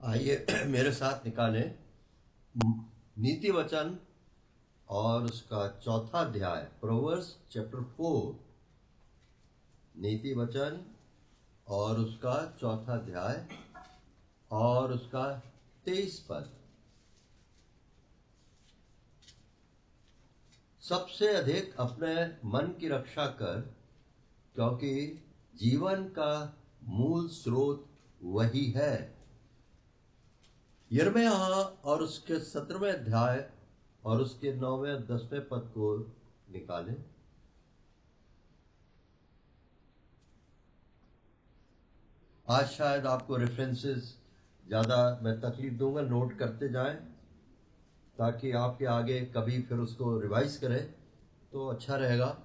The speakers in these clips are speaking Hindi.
आइए मेरे साथ निकालें नीति वचन और उसका चौथा अध्याय, प्रोवर्ब्स चैप्टर 4। नीति वचन और उसका चौथा अध्याय और उसका 23 पद। सबसे अधिक अपने मन की रक्षा कर, क्योंकि जीवन का मूल स्रोत वही है। यिर्मयाह और उसके 17वें अध्याय और उसके 9वें और 10वें पद को निकालें। आज शायद आपको रेफरेंसेस ज्यादा मैं तकलीफ दूंगा, नोट करते जाएं ताकि आपके आगे कभी फिर उसको रिवाइज करें तो अच्छा रहेगा।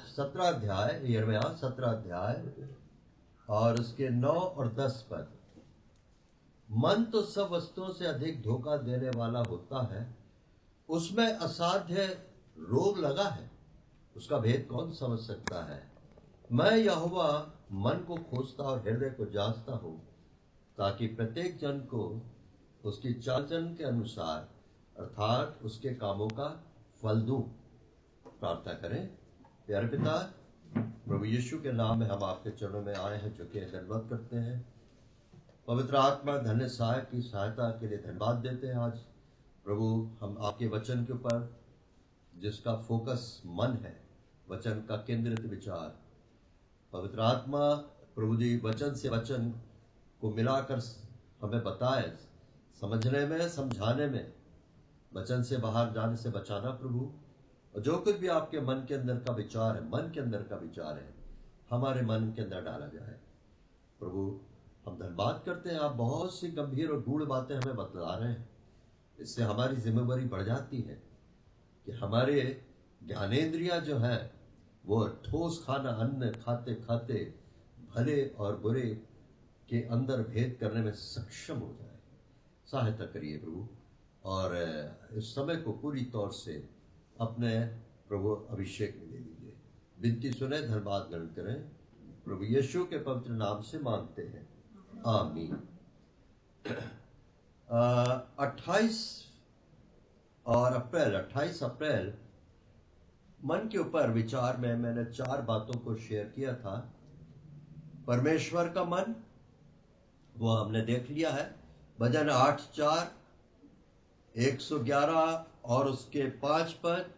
17 अध्याय, यिर्मयाह 17 अध्याय और उसके 9 और 10 पद। मन तो सब वस्तुओं से अधिक धोखा देने वाला होता है, उसमें असाध्य रोग लगा है, उसका भेद कौन समझ सकता है। मैं यहोवा मन को खोजता और हृदय को जांचता हूं, ताकि प्रत्येक जन को उसकी चालचलन के अनुसार अर्थात उसके कामों का फल दूं। प्रार्थना करें। प्यारे पिता, प्रभु यीशु के नाम में हम आपके चरणों में आए हैं, झुके धन्यवाद करते हैं। पवित्र आत्मा धन्य सहायक की सहायता के लिए धन्यवाद देते हैं। आज प्रभु हम आपके वचन के ऊपर, जिसका फोकस मन है, वचन का केंद्रित विचार, पवित्र आत्मा प्रभु जी वचन से वचन को मिलाकर हमें बताए, समझने में, समझाने में, वचन से बाहर जाने से बचाना प्रभु। और जो कुछ भी आपके मन के अंदर का विचार है, मन के अंदर का विचार है, हमारे मन के अंदर डाला जाए। प्रभु हम धन्यवाद करते हैं, आप बहुत सी गंभीर और गूढ़ बातें हमें बतला रहे हैं। इससे हमारी जिम्मेवारी बढ़ जाती है कि हमारे ज्ञानेंद्रियां जो है वो ठोस खाना अन्न खाते खाते भले और बुरे के अंदर भेद करने में सक्षम हो जाए। सहायता करिए प्रभु, और इस समय को पूरी तौर से अपने प्रभु अभिषेक में ले लीजिए। विनती सुने, धन्यवाद ग्रहण करें, प्रभु यीशु के पवित्र नाम से मांगते हैं, आमीन। 28 अप्रैल मन के ऊपर विचार में मैंने 4 बातों को शेयर किया था। परमेश्वर का मन, वो हमने देख लिया है, भजन 8:4, 111 और उसके 5 पद,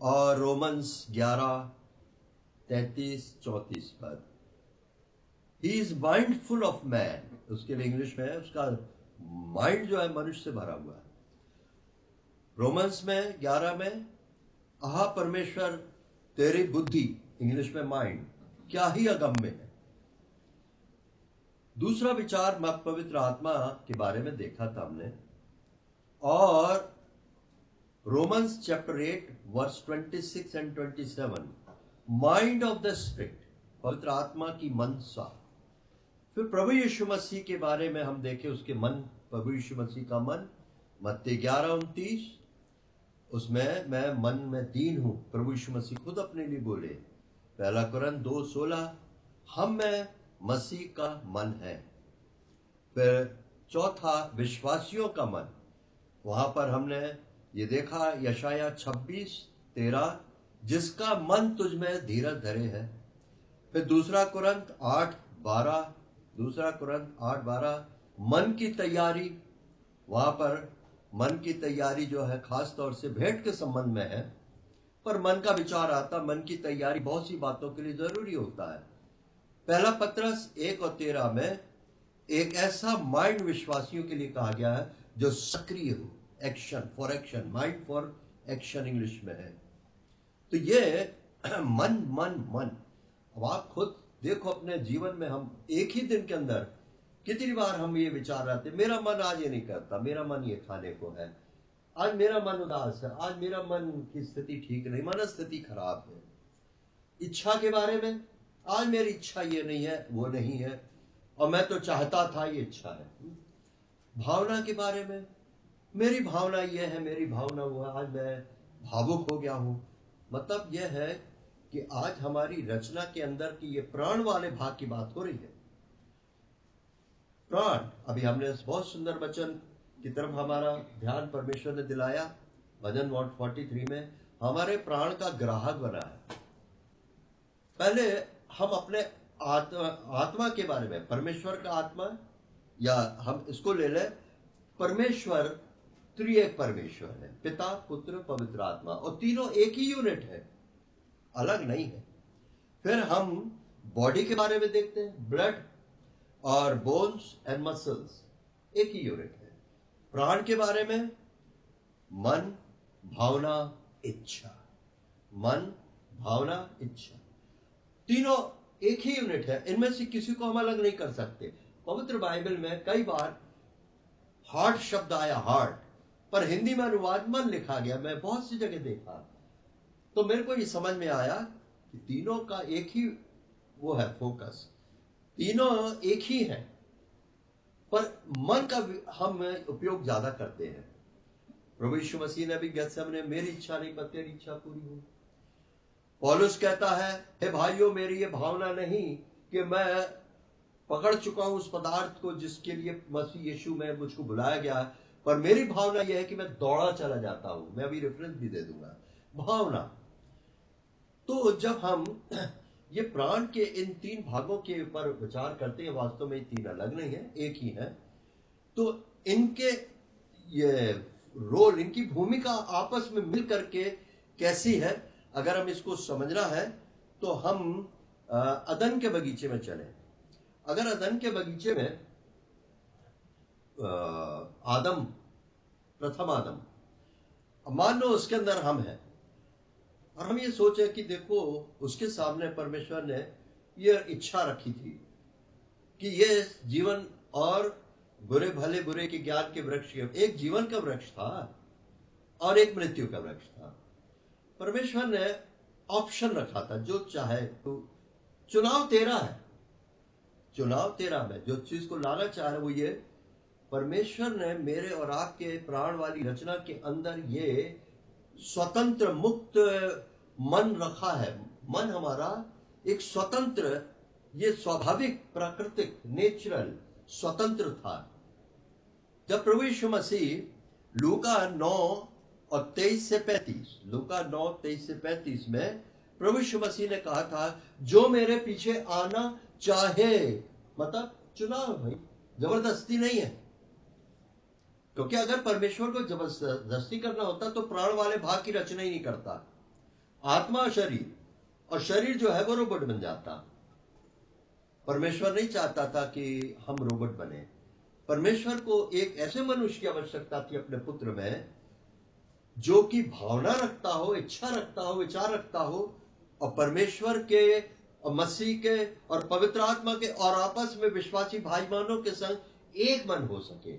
और रोमन्स 11:33-34 पद। He is mindful of man, उसके लिए इंग्लिश में है, उसका माइंड जो है मनुष्य से भरा हुआ है। रोमन्स में 11 में, आहा परमेश्वर तेरी बुद्धि, इंग्लिश में माइंड, क्या ही अगम्य है। दूसरा विचार पवित्र आत्मा के बारे में देखा था हमने, और Romans chapter 8 verse 26 and 27, mind of the spirit, पवित्र आत्मा की मनसा। फिर प्रभु यीशु मसीह के बारे में हम देखे, उसके मन, प्रभु यीशु मसीह का मन, मत्ती 11:29, उसमें मैं मन में दीन हूं, प्रभु यीशु मसीह खुद अपने लिए बोले। पहला कुरन 2:16, हम में मसीह का मन है। फिर चौथा विश्वासियों का मन, वहां पर हमने ये देखा यशाया 26:13, जिसका मन तुझ में धीरज धरे है। फिर दूसरा कुरंत 8:12, मन की तैयारी, वहां पर मन की तैयारी जो है खास तौर से भेंट के संबंध में है, पर मन का विचार आता, मन की तैयारी बहुत सी बातों के लिए जरूरी होता है। पहला पत्रस 1 और 13 में एक ऐसा माइंड विश्वासियों के लिए कहा गया है जो सक्रिय हो, action for action, mind for action English में है। तो ये मन मन मन, अब आप खुद देखो अपने जीवन में, हम एक ही दिन के अंदर कितनी बार हम ये विचार आते, मेरा मन आज ये नहीं करता, मेरा मन ये खाने को है, आज मेरा मन उदास है, आज मेरा मन की स्थिति ठीक नहीं, मनस्थिति खराब है। इच्छा के बारे में, आज मेरी इच्छा ये नहीं है, वो नहीं है, और मैं तो चाहता था, ये इच्छा है। भावना के बारे में, मेरी भावना ये है, मेरी भावना वो है, आज मैं भावुक हो गया हूं। मतलब यह है कि आज हमारी रचना के अंदर की ये प्राण वाले भाग की बात हो रही है। प्राण, अभी हमने बहुत सुंदर वचन की तरफ हमारा ध्यान परमेश्वर ने दिलाया। भजन 143 में हमारे प्राण का ग्राहक बना है। पहले हम अपने आत्मा के बारे में, परमेश्वर का आत्मा, या हम इसको ले लें, परमेश्वर त्रिएक परमेश्वर है, पिता पुत्र पवित्र आत्मा, और तीनों एक ही यूनिट है, अलग नहीं है। फिर हम बॉडी के बारे में देखते हैं, ब्लड और बोन्स एंड मसल्स एक ही यूनिट है। प्राण के बारे में मन, भावना, इच्छा, मन, भावना, इच्छा, तीनों एक ही यूनिट है। इनमें से किसी को हम अलग नहीं कर सकते। पवित्र बाइबल में कई बार हार्ट शब्द आया, हार्ट, पर हिंदी में अनुवाद मन लिखा गया। मैं बहुत सी जगह देखा, तो मेरे को ये समझ में आया कि तीनों का एक ही वो है फोकस, तीनों एक ही है, पर मन का हम उपयोग ज्यादा करते हैं। प्रभु यीशु मसीह ने भी गेत्सेमने मेरी इच्छा नहीं पर तेरी इच्छा पूरी हो। पौलुस कहता है, हे भाइयों, मेरी ये भावना नहीं कि मैं पकड़ चुका हूं उस पदार्थ को जिसके लिए मसीह यीशु में मुझको बुलाया गया, पर मेरी भावना यह है कि मैं दौड़ा चला जाता हूं। मैं अभी रेफरेंस भी दे दूंगा। भावना। तो जब हम ये प्राण के इन तीन भागों के ऊपर विचार करते हैं, वास्तव में तीन अलग नहीं है, एक ही है। तो इनके ये रोल, इनकी भूमिका आपस में मिल करके कैसी है, अगर हम इसको समझना है तो हम अदन के बगीचे में चलें। अगर अदन के बगीचे में आदम, प्रथम आदम, मान लो उसके अंदर हम हैं, और हम ये सोचे कि देखो उसके सामने परमेश्वर ने ये इच्छा रखी थी कि ये जीवन और बुरे भले बुरे के ज्ञान के वृक्ष, एक जीवन का वृक्ष था और एक मृत्यु का वृक्ष था। परमेश्वर ने ऑप्शन रखा था, जो चाहे तो चुनाव तेरा है, चुनाव तेरा है। जो चीज को लाना चाह रहे वो ये, परमेश्वर ने मेरे और आपके प्राण वाली रचना के अंदर ये स्वतंत्र मुक्त मन रखा है। मन हमारा एक स्वतंत्र, ये स्वाभाविक प्राकृतिक नेचुरल स्वतंत्र था। जब प्रभु यीशु मसीह लूका 9 और 23 से 35, लूका 9 23 से 35 में प्रभु यीशु मसीह ने कहा था, जो मेरे पीछे आना चाहे, मतलब चुनाव भाई, जबरदस्ती नहीं है। क्योंकि अगर परमेश्वर को जबरदस्ती करना होता तो प्राण वाले भाग की रचना ही नहीं करता। आत्मा शरीर, और शरीर जो है वो रोबोट बन जाता। परमेश्वर नहीं चाहता था कि हम रोबोट बने। परमेश्वर को एक ऐसे मनुष्य की आवश्यकता थी अपने पुत्र में, जो कि भावना रखता हो, इच्छा रखता हो, विचार रखता हो, और परमेश्वर के और मसीह के और पवित्र आत्मा के और आपस में विश्वासी भाई बहनों के संग एक मन हो सके।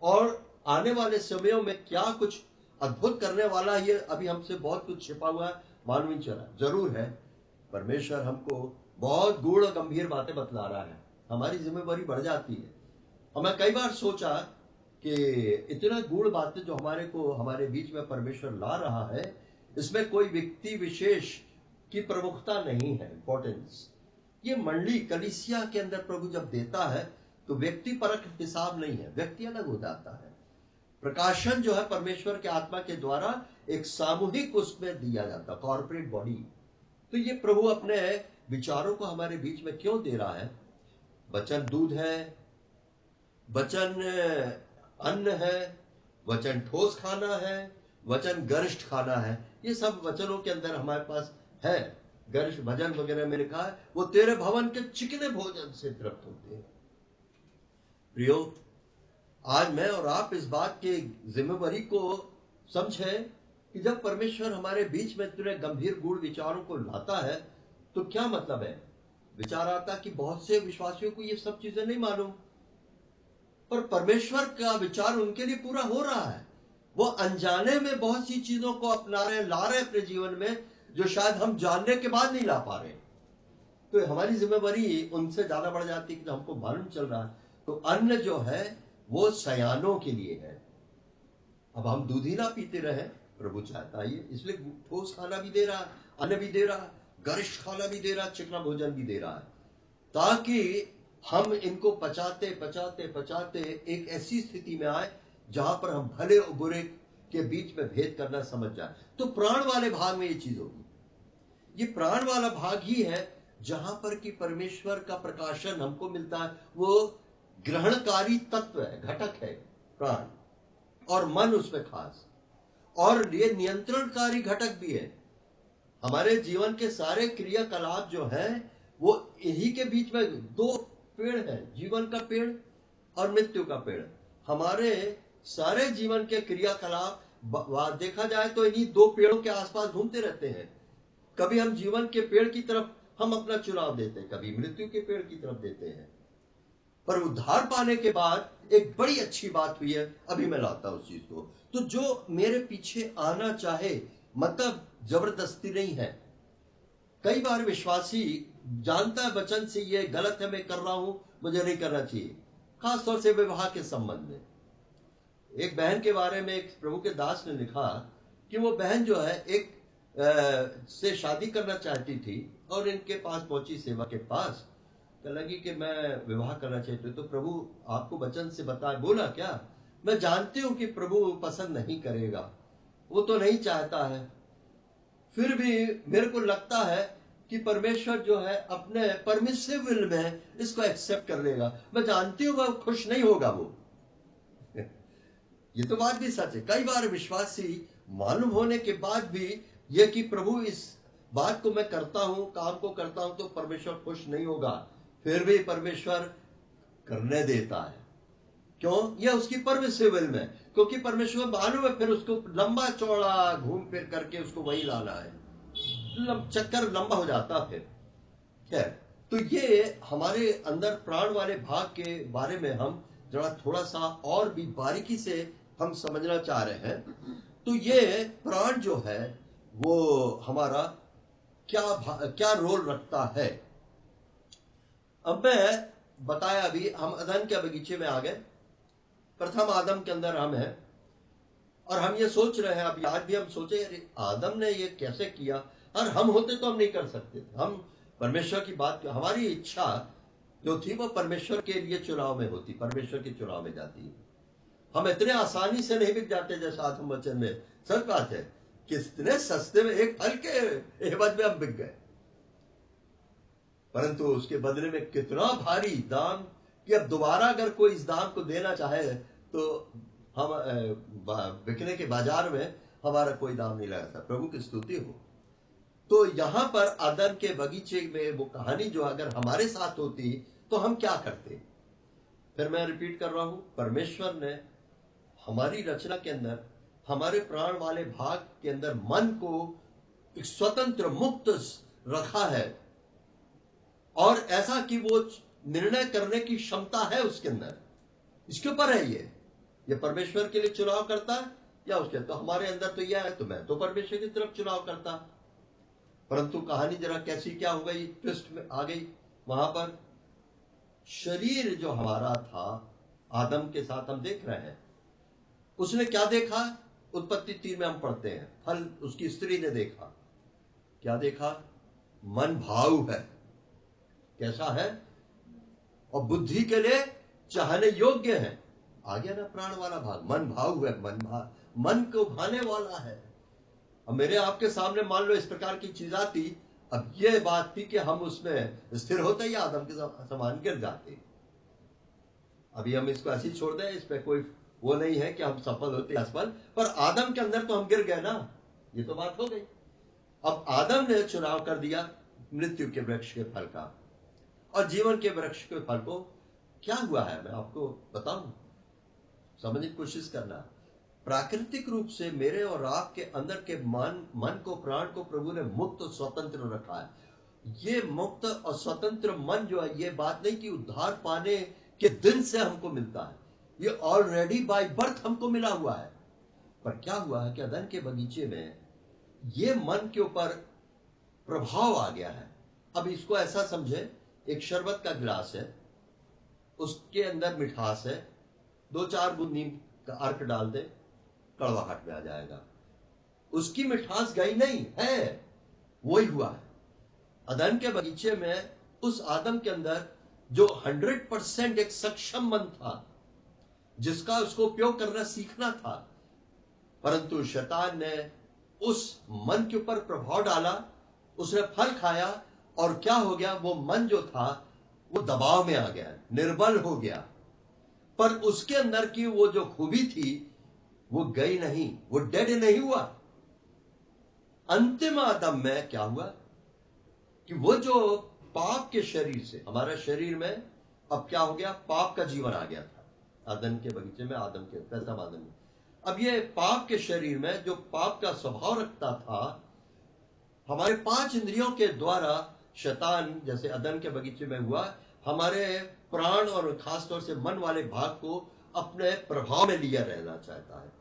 और आने वाले समयों में क्या कुछ अद्भुत करने वाला, ये अभी हमसे बहुत कुछ छिपा हुआ है, मालूम नहीं चला। जरूर है, परमेश्वर हमको बहुत गूढ़ और गंभीर बातें बतला रहा है, हमारी जिम्मेवारी बढ़ जाती है। और मैं कई बार सोचा कि इतना गूढ़ बातें जो हमारे को हमारे बीच में परमेश्वर ला रहा है, इसमें कोई व्यक्ति विशेष की प्रमुखता नहीं है, इंपॉर्टेंस। ये मंडली कलीसिया के अंदर प्रभु जब देता है तो व्यक्ति परक हिसाब नहीं है, व्यक्ति अलग हो जाता है। प्रकाशन जो है परमेश्वर के आत्मा के द्वारा एक सामूहिक उसमें दिया जाता, कॉर्पोरेट बॉडी। तो ये प्रभु अपने विचारों को हमारे बीच में क्यों दे रहा है? वचन दूध है, वचन अन्न है, वचन ठोस खाना है, वचन गरिष्ठ खाना है। ये सब वचनों के अंदर हमारे पास है। गरिष्ठ भजन वगैरह में लिखा है, वो तेरे भवन के चिकने भोजन से तृप्त होते हैं। प्रियो, आज मैं और आप इस बात की जिम्मेवारी को समझें कि जब परमेश्वर हमारे बीच में इतने गंभीर गूढ़ विचारों को लाता है तो क्या मतलब है? विचार आता कि बहुत से विश्वासियों को ये सब चीजें नहीं मालूम, पर परमेश्वर का विचार उनके लिए पूरा हो रहा है। वो अनजाने में बहुत सी चीजों को अपना रहे, ला रहे अपने जीवन में, जो शायद हम जानने के बाद नहीं ला पा रहे। तो हमारी जिम्मेवारी उनसे ज्यादा बढ़ जाती है कि हमको मालूम चल रहा है। तो अन्न जो है वो सयानों के लिए है। अब हम दूध ही ना पीते रहे, प्रभु चाहता है इसलिए ठोस खाना भी दे रहा, अन्न भी दे रहा, गरिष्ठ खाना भी दे रहा, चिकना भोजन भी दे रहा है, ताकि हम इनको पचाते पचाते पचाते एक ऐसी स्थिति में आए जहां पर हम भले और बुरे के बीच में भेद करना समझ जाए। तो प्राण वाले भाग में ये चीज होगी। ये प्राण वाला भाग ही है जहां पर कि परमेश्वर का प्रकाशन हमको मिलता है। वो ग्रहणकारी तत्व है, घटक है प्राण, और मन उसमें खास, और ये नियंत्रणकारी घटक भी है। हमारे जीवन के सारे क्रियाकलाप जो है वो इन्हीं के बीच में दो पेड़ है, जीवन का पेड़ और मृत्यु का पेड़। हमारे सारे जीवन के क्रियाकलाप देखा जाए तो इन्हीं दो पेड़ों के आसपास घूमते रहते हैं। कभी हम जीवन के पेड़ की तरफ हम अपना चुनाव देते हैं, कभी मृत्यु के पेड़ की तरफ देते हैं। पर उद्धार पाने के बाद एक बड़ी अच्छी बात हुई है, अभी मैं लाता हूं उस चीज को। तो जो मेरे पीछे आना चाहे, मतलब जबरदस्ती नहीं है। कई बार विश्वासी जानता है वचन से ये गलत है, मैं कर रहा हूं, मुझे नहीं करना चाहिए, खासतौर से विवाह के संबंध में। एक बहन के बारे में एक प्रभु के दास ने लिखा कि वो बहन जो है एक से शादी करना चाहती थी और इनके पास पहुंची सेवा के पास, लगी कि मैं विवाह करना चाहती हूँ। तो प्रभु आपको वचन से बताए, बोला क्या? मैं जानती हूं कि प्रभु पसंद नहीं करेगा, वो तो नहीं चाहता है, फिर भी मेरे को लगता है कि परमेश्वर जो है अपने परमिसिव विल में इसको एक्सेप्ट कर लेगा। मैं जानती हूं वह खुश नहीं होगा वो। ये तो बात भी सच है। कई बार विश्वासी मालूम होने के बाद भी ये कि प्रभु इस बात को मैं करता हूं, काम को करता हूं, तो परमेश्वर खुश नहीं होगा, फिर भी परमेश्वर करने देता है। क्यों? यह उसकी परमिसिव विल में, क्योंकि परमेश्वर मालूम है फिर उसको लंबा चौड़ा घूम फिर करके उसको वही लाना है, चक्कर लंबा हो जाता फिर। खैर, तो ये हमारे अंदर प्राण वाले भाग के बारे में हम जरा थोड़ा सा और भी बारीकी से हम समझना चाह रहे हैं। तो ये प्राण जो है वो हमारा क्या रोल रखता है। अब मैं बताया, अभी हम अदन के बगीचे में आ गए, प्रथम आदम के अंदर हम हैं, और हम ये सोच रहे हैं, अभी आज भी हम सोचे अरे आदम ने ये कैसे किया, और हम होते तो हम नहीं कर सकते थे। हम परमेश्वर की बात, हमारी इच्छा जो थी वो परमेश्वर के लिए चुनाव में होती, परमेश्वर के चुनाव में जाती। हम इतने आसानी से नहीं बिक जाते जैसा आत्म वचन में। सच बात है, कितने सस्ते में एक फल के एवज में हम बिक गए, परंतु उसके बदले में कितना भारी दाम कि अब दोबारा अगर कोई इस दाम को देना चाहे तो हम बिकने के बाजार में हमारा कोई दाम नहीं लगाता। प्रभु की स्तुति हो। तो यहां पर अदन के बगीचे में वो कहानी जो अगर हमारे साथ होती तो हम क्या करते। फिर मैं रिपीट कर रहा हूं, परमेश्वर ने हमारी रचना के अंदर, हमारे प्राण वाले भाग के अंदर मन को एक स्वतंत्र मुक्त रखा है, और ऐसा कि वो निर्णय करने की क्षमता है उसके अंदर। इसके ऊपर है ये परमेश्वर के लिए चुनाव करता है या उसके, तो हमारे अंदर तो यह है, तो मैं तो परमेश्वर की तरफ चुनाव करता। परंतु कहानी जरा कैसी क्या हो गई, ट्विस्ट में आ गई। वहां पर शरीर जो हमारा था आदम के साथ हम देख रहे हैं, उसने क्या देखा? उत्पत्ति 3 में हम पढ़ते हैं, फल उसकी स्त्री ने देखा। क्या देखा? मन भाव है, कैसा है, और बुद्धि के लिए चाहने योग्य है। आ गया ना प्राण वाला भाग, मन भाव है, मन को भाने वाला है। अब मेरे आपके सामने मान लो इस प्रकार की चीज आती, अब यह बात थी कि हम उसमें स्थिर होते या आदम के समान गिर जाते। अभी हम इसको ऐसे ही छोड़ दें, इस पर कोई वो नहीं है कि हम सफल होते असफल, पर आदम के अंदर तो हम गिर गए ना, ये तो बात हो गई। अब आदम ने चुनाव कर दिया मृत्यु के वृक्ष के फल का, और जीवन के वृक्ष के फल को क्या हुआ है मैं आपको बताऊं, समझने की कोशिश करना। प्राकृतिक रूप से मेरे और आपके अंदर के मन को, प्राण को प्रभु ने मुक्त और स्वतंत्र रखा है। ये मुक्त और स्वतंत्र मन जो है, ये बात नहीं कि उद्धार पाने के दिन से हमको मिलता है, ये ऑलरेडी बाय बर्थ हमको मिला हुआ है। पर क्या हुआ है कि अदन के बगीचे में ये मन के ऊपर प्रभाव आ गया है। अब इसको ऐसा समझे, एक शरबत का गिलास है, उसके अंदर मिठास है, 2-4 बूंद नीम का अर्क डाल दे, कड़वाहट में आ जाएगा। उसकी मिठास गई नहीं है, वही हुआ है। अदन के बगीचे में उस आदम के अंदर जो 100% एक सक्षम मन था, जिसका उसको उपयोग करना सीखना था, परंतु शैतान ने उस मन के ऊपर प्रभाव डाला, उसने फल खाया और क्या हो गया, वो मन जो था वो दबाव में आ गया, निर्बल हो गया। पर उसके अंदर की वो जो खूबी थी वो गई नहीं, वो डेड नहीं हुआ। अंतिम आदम में क्या हुआ कि वो जो पाप के शरीर से, हमारा शरीर में अब क्या हो गया, पाप का जीवन आ गया था आदम के बगीचे में, आदम के प्रथम आदम में। अब ये पाप के शरीर में जो पाप का स्वभाव रखता था, हमारे 5 इंद्रियों के द्वारा शैतान जैसे अदन के बगीचे में हुआ, हमारे प्राण और खासतौर से मन वाले भाग को अपने प्रभाव में लिया रहना चाहता है।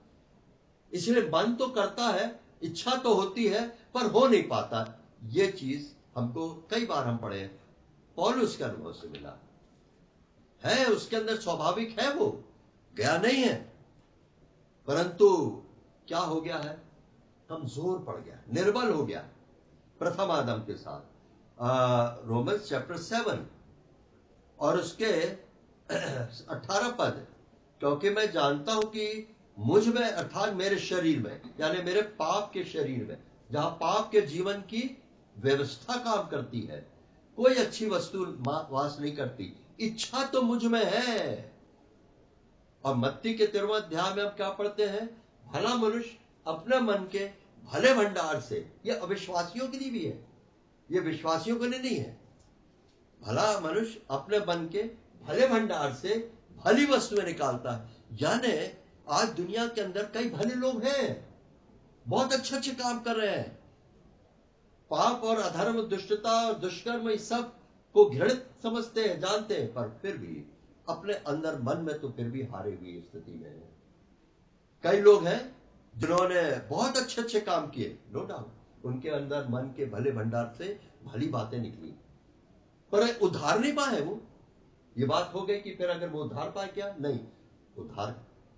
इसलिए मन तो करता है, इच्छा तो होती है, पर हो नहीं पाता। ये चीज हमको कई बार हम पढ़े, पौलुस के अनुभव से मिला है। उसके अंदर स्वाभाविक है, वो गया नहीं है, परंतु क्या हो गया है, कमजोर पड़ गया, निर्बल हो गया प्रथम आदम के साथ। रोमन्स चैप्टर 7 और उसके 18 पद, क्योंकि मैं जानता हूं कि मुझ में अर्थात मेरे शरीर में, यानी मेरे पाप के शरीर में, जहां पाप के जीवन की व्यवस्था काम करती है, कोई अच्छी वस्तु वास नहीं करती। इच्छा तो मुझ में है। और मत्ती के 13वें अध्याय में हम क्या पढ़ते हैं, भला मनुष्य अपने मन के भले भंडार से, ये अविश्वासियों के लिए भी है, ये विश्वासियों के लिए नहीं है। भला मनुष्य अपने मन के भले भंडार से भली वस्तुएं निकालता है। यानी आज दुनिया के अंदर कई भले लोग हैं, बहुत अच्छे अच्छे काम कर रहे हैं, पाप और अधर्म, दुष्टता और दुष्कर्म इस सब को घृणित समझते हैं, जानते हैं, पर फिर भी अपने अंदर मन में तो फिर भी हारे हुई स्थिति में है। कई लोग हैं जिन्होंने बहुत अच्छे अच्छे काम किए, नो डाउट, उनके अंदर मन के भले भंडार से भली बातें निकली, पर उद्धार नहीं पाए वो। ये बात हो गई कि फिर अगर वो उद्धार पाए, क्या नहीं, उद्धार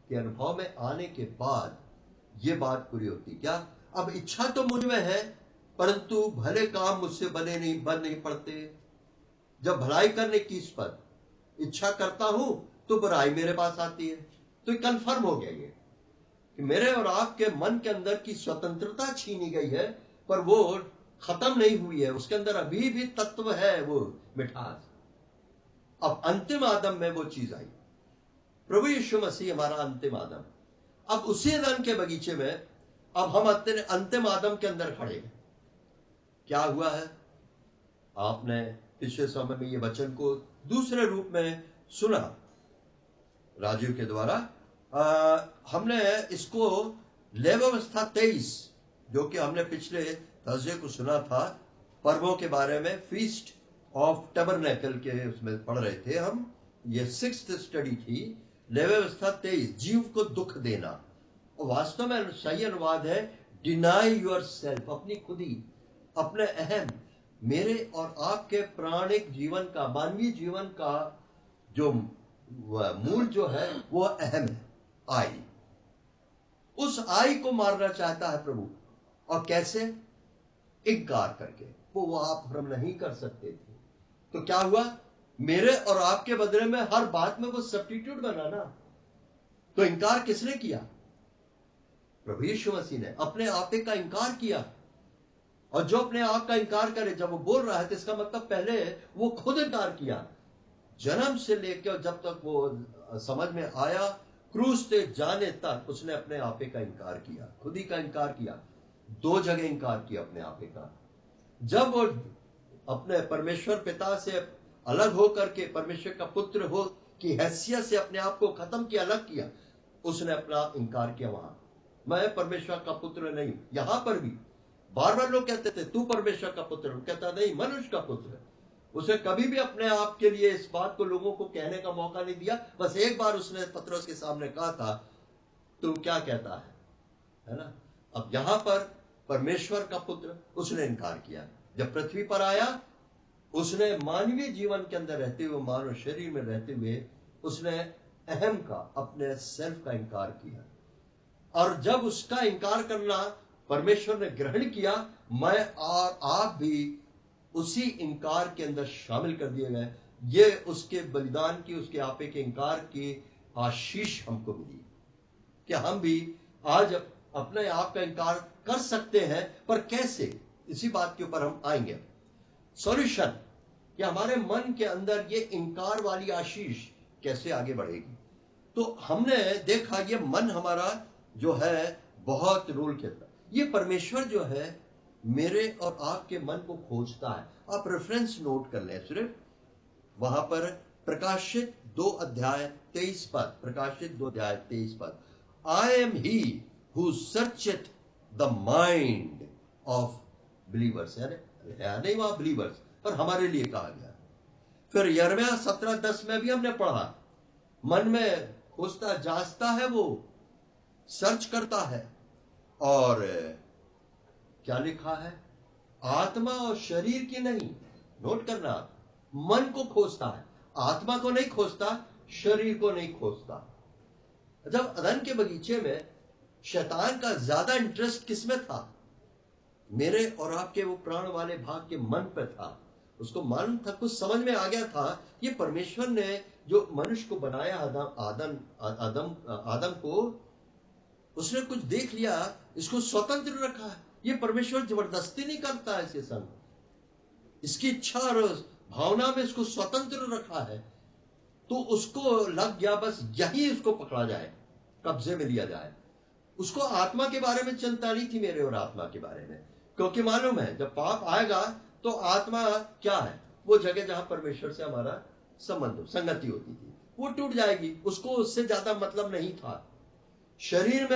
के अनुभव में आने के बाद ये बात पूरी होती। क्या अब इच्छा तो मुझ में है, परंतु भले काम मुझसे बन नहीं पड़ते। जब भलाई करने की इस पर इच्छा करता हूं तो बुराई मेरे पास आती है। तो कंफर्म हो गया ये कि मेरे और आपके मन के अंदर की स्वतंत्रता छीनी गई है, पर वो खत्म नहीं हुई है, उसके अंदर अभी भी तत्व है, वो मिठास। अब अंतिम आदम में वो चीज आई, प्रभु यीशु मसीह हमारा अंतिम आदम। अब उसी अदन के बगीचे में अब हम अंतिम आदम के अंदर खड़े हैं। क्या हुआ है, आपने पिछले समय में ये वचन को दूसरे रूप में सुना राजीव के द्वारा। हमने इसको लेव्यवस्था 23, जो कि हमने पिछले थर्सडे को सुना था, पर्वों के बारे में, फीस्ट ऑफ टैबरनेकल के उसमें पढ़ रहे थे हम। ये 6th स्टडी थी, लेव्यवस्था 23, जीव को दुख देना। और वास्तव में सही अनुवाद है डिनाई योर सेल्फ, अपनी खुदी, अपने अहम, मेरे और आपके प्राणिक जीवन का, मानवीय जीवन का जो मूल जो है वो अहम है, आई। उस आई को मारना चाहता है प्रभु। और कैसे? इनकार करके। वो आप हम नहीं कर सकते थे, तो क्या हुआ, मेरे और आपके बदले में हर बात में वो सब्स्टिट्यूट बना ना। तो इनकार किसने किया? प्रभु यीशु मसीह ने अपने आपे का इनकार किया। और जो अपने आप का इनकार करे, जब वो बोल रहा है तो इसका मतलब पहले वो खुद इनकार किया। जन्म से लेकर जब तक वो समझ में आया, क्रूस पे जाने तक उसने अपने आपे का इनकार किया, खुद ही का इनकार किया। 2 जगह इनकार किया अपने आपे का। जब वो अपने परमेश्वर पिता से अलग होकर के परमेश्वर का पुत्र हो की हैसियत से अपने आप को खत्म किया, अलग किया, उसने अपना इनकार किया। वहां मैं परमेश्वर का पुत्र नहीं। यहां पर भी बार बार लोग कहते थे तू परमेश्वर का पुत्र, कहता नहीं, मनुष्य का पुत्र। उसे कभी भी अपने आप के लिए इस बात को लोगों को कहने का मौका नहीं दिया। बस एक बार उसने पतरस के सामने कहा था, तू क्या कहता है ना। अब यहां पर परमेश्वर का पुत्र उसने इनकार किया। जब पृथ्वी पर आया, उसने मानवीय जीवन के अंदर रहते हुए, मानव शरीर में रहते हुए, उसने अहम का, अपने सेल्फ का इनकार किया। और जब उसका इनकार करना परमेश्वर ने ग्रहण किया, मैं और आप भी उसी इनकार के अंदर शामिल कर दिए गए। ये उसके बलिदान की, उसके आपे के इंकार की आशीष हमको मिली कि हम भी आज अपने आप का इंकार कर सकते हैं। पर कैसे, इसी बात के ऊपर हम आएंगे। सॉल्यूशन कि हमारे मन के अंदर ये इंकार वाली आशीष कैसे आगे बढ़ेगी। तो हमने देखा ये मन हमारा जो है बहुत रोल खेलता है। ये परमेश्वर जो है मेरे और आपके मन को खोजता है। आप रेफरेंस नोट कर लें सिर्फ, वहां पर प्रकाशित 2:23, प्रकाशित 2:23, I am he who searcheth the mind of believers, नहीं वहां बिलीवर्स पर हमारे लिए कहा गया। फिर यिर्मयाह 17:10 में भी हमने पढ़ा, मन में खोजता जांचता है, वो सर्च करता है। और क्या लिखा है, आत्मा और शरीर की नहीं, नोट करना, मन को खोजता है, आत्मा को नहीं खोजता, शरीर को नहीं खोजता। जब अदन के बगीचे में शैतान का ज्यादा इंटरेस्ट किसमें था, मेरे और आपके वो प्राण वाले भाग के मन पे था। उसको मालूम था, कुछ समझ में आ गया था, ये परमेश्वर ने जो मनुष्य को बनाया, आदम को, उसने कुछ देख लिया, इसको स्वतंत्र रखा है। ये परमेश्वर जबरदस्ती नहीं करता है इसके संग, इसकी इच्छा और भावना में इसको स्वतंत्र रखा है। तो उसको लग गया बस यही इसको पकड़ा जाए, कब्जे में लिया जाए। उसको आत्मा के बारे में चिंता नहीं थी, मेरे और आत्मा के बारे में, क्योंकि मालूम है जब पाप आएगा तो आत्मा क्या है, वो जगह जहां परमेश्वर से हमारा संबंध, संगति होती थी, वो टूट जाएगी। उसको उससे ज्यादा मतलब नहीं था। शरीर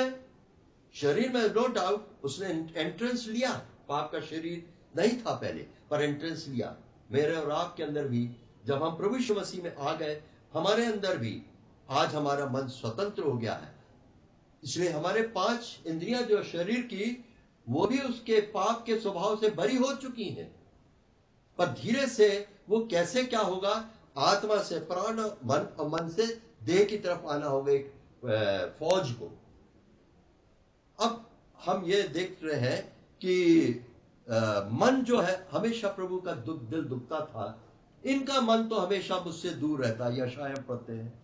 में नो डाउट उसने एंट्रेंस लिया, पाप का शरीर नहीं था पहले, पर एंट्रेंस लिया। मेरे और आपके अंदर भी जब हम प्रभु यीशु मसीह में आ गए, हमारे अंदर भी आज हमारा मन स्वतंत्र हो गया है। इसलिए हमारे 5 इंद्रियां जो शरीर की, वो भी उसके पाप के स्वभाव से बरी हो चुकी हैं। पर धीरे से वो कैसे क्या होगा, आत्मा से प्राण, मन और मन से देह की तरफ आना होगा, एक फौज को। अब हम ये देख रहे हैं कि मन जो है हमेशा प्रभु का दिल दुखता था, इनका मन तो हमेशा मुझसे दूर रहता है। यशायाह पढ़ते हैं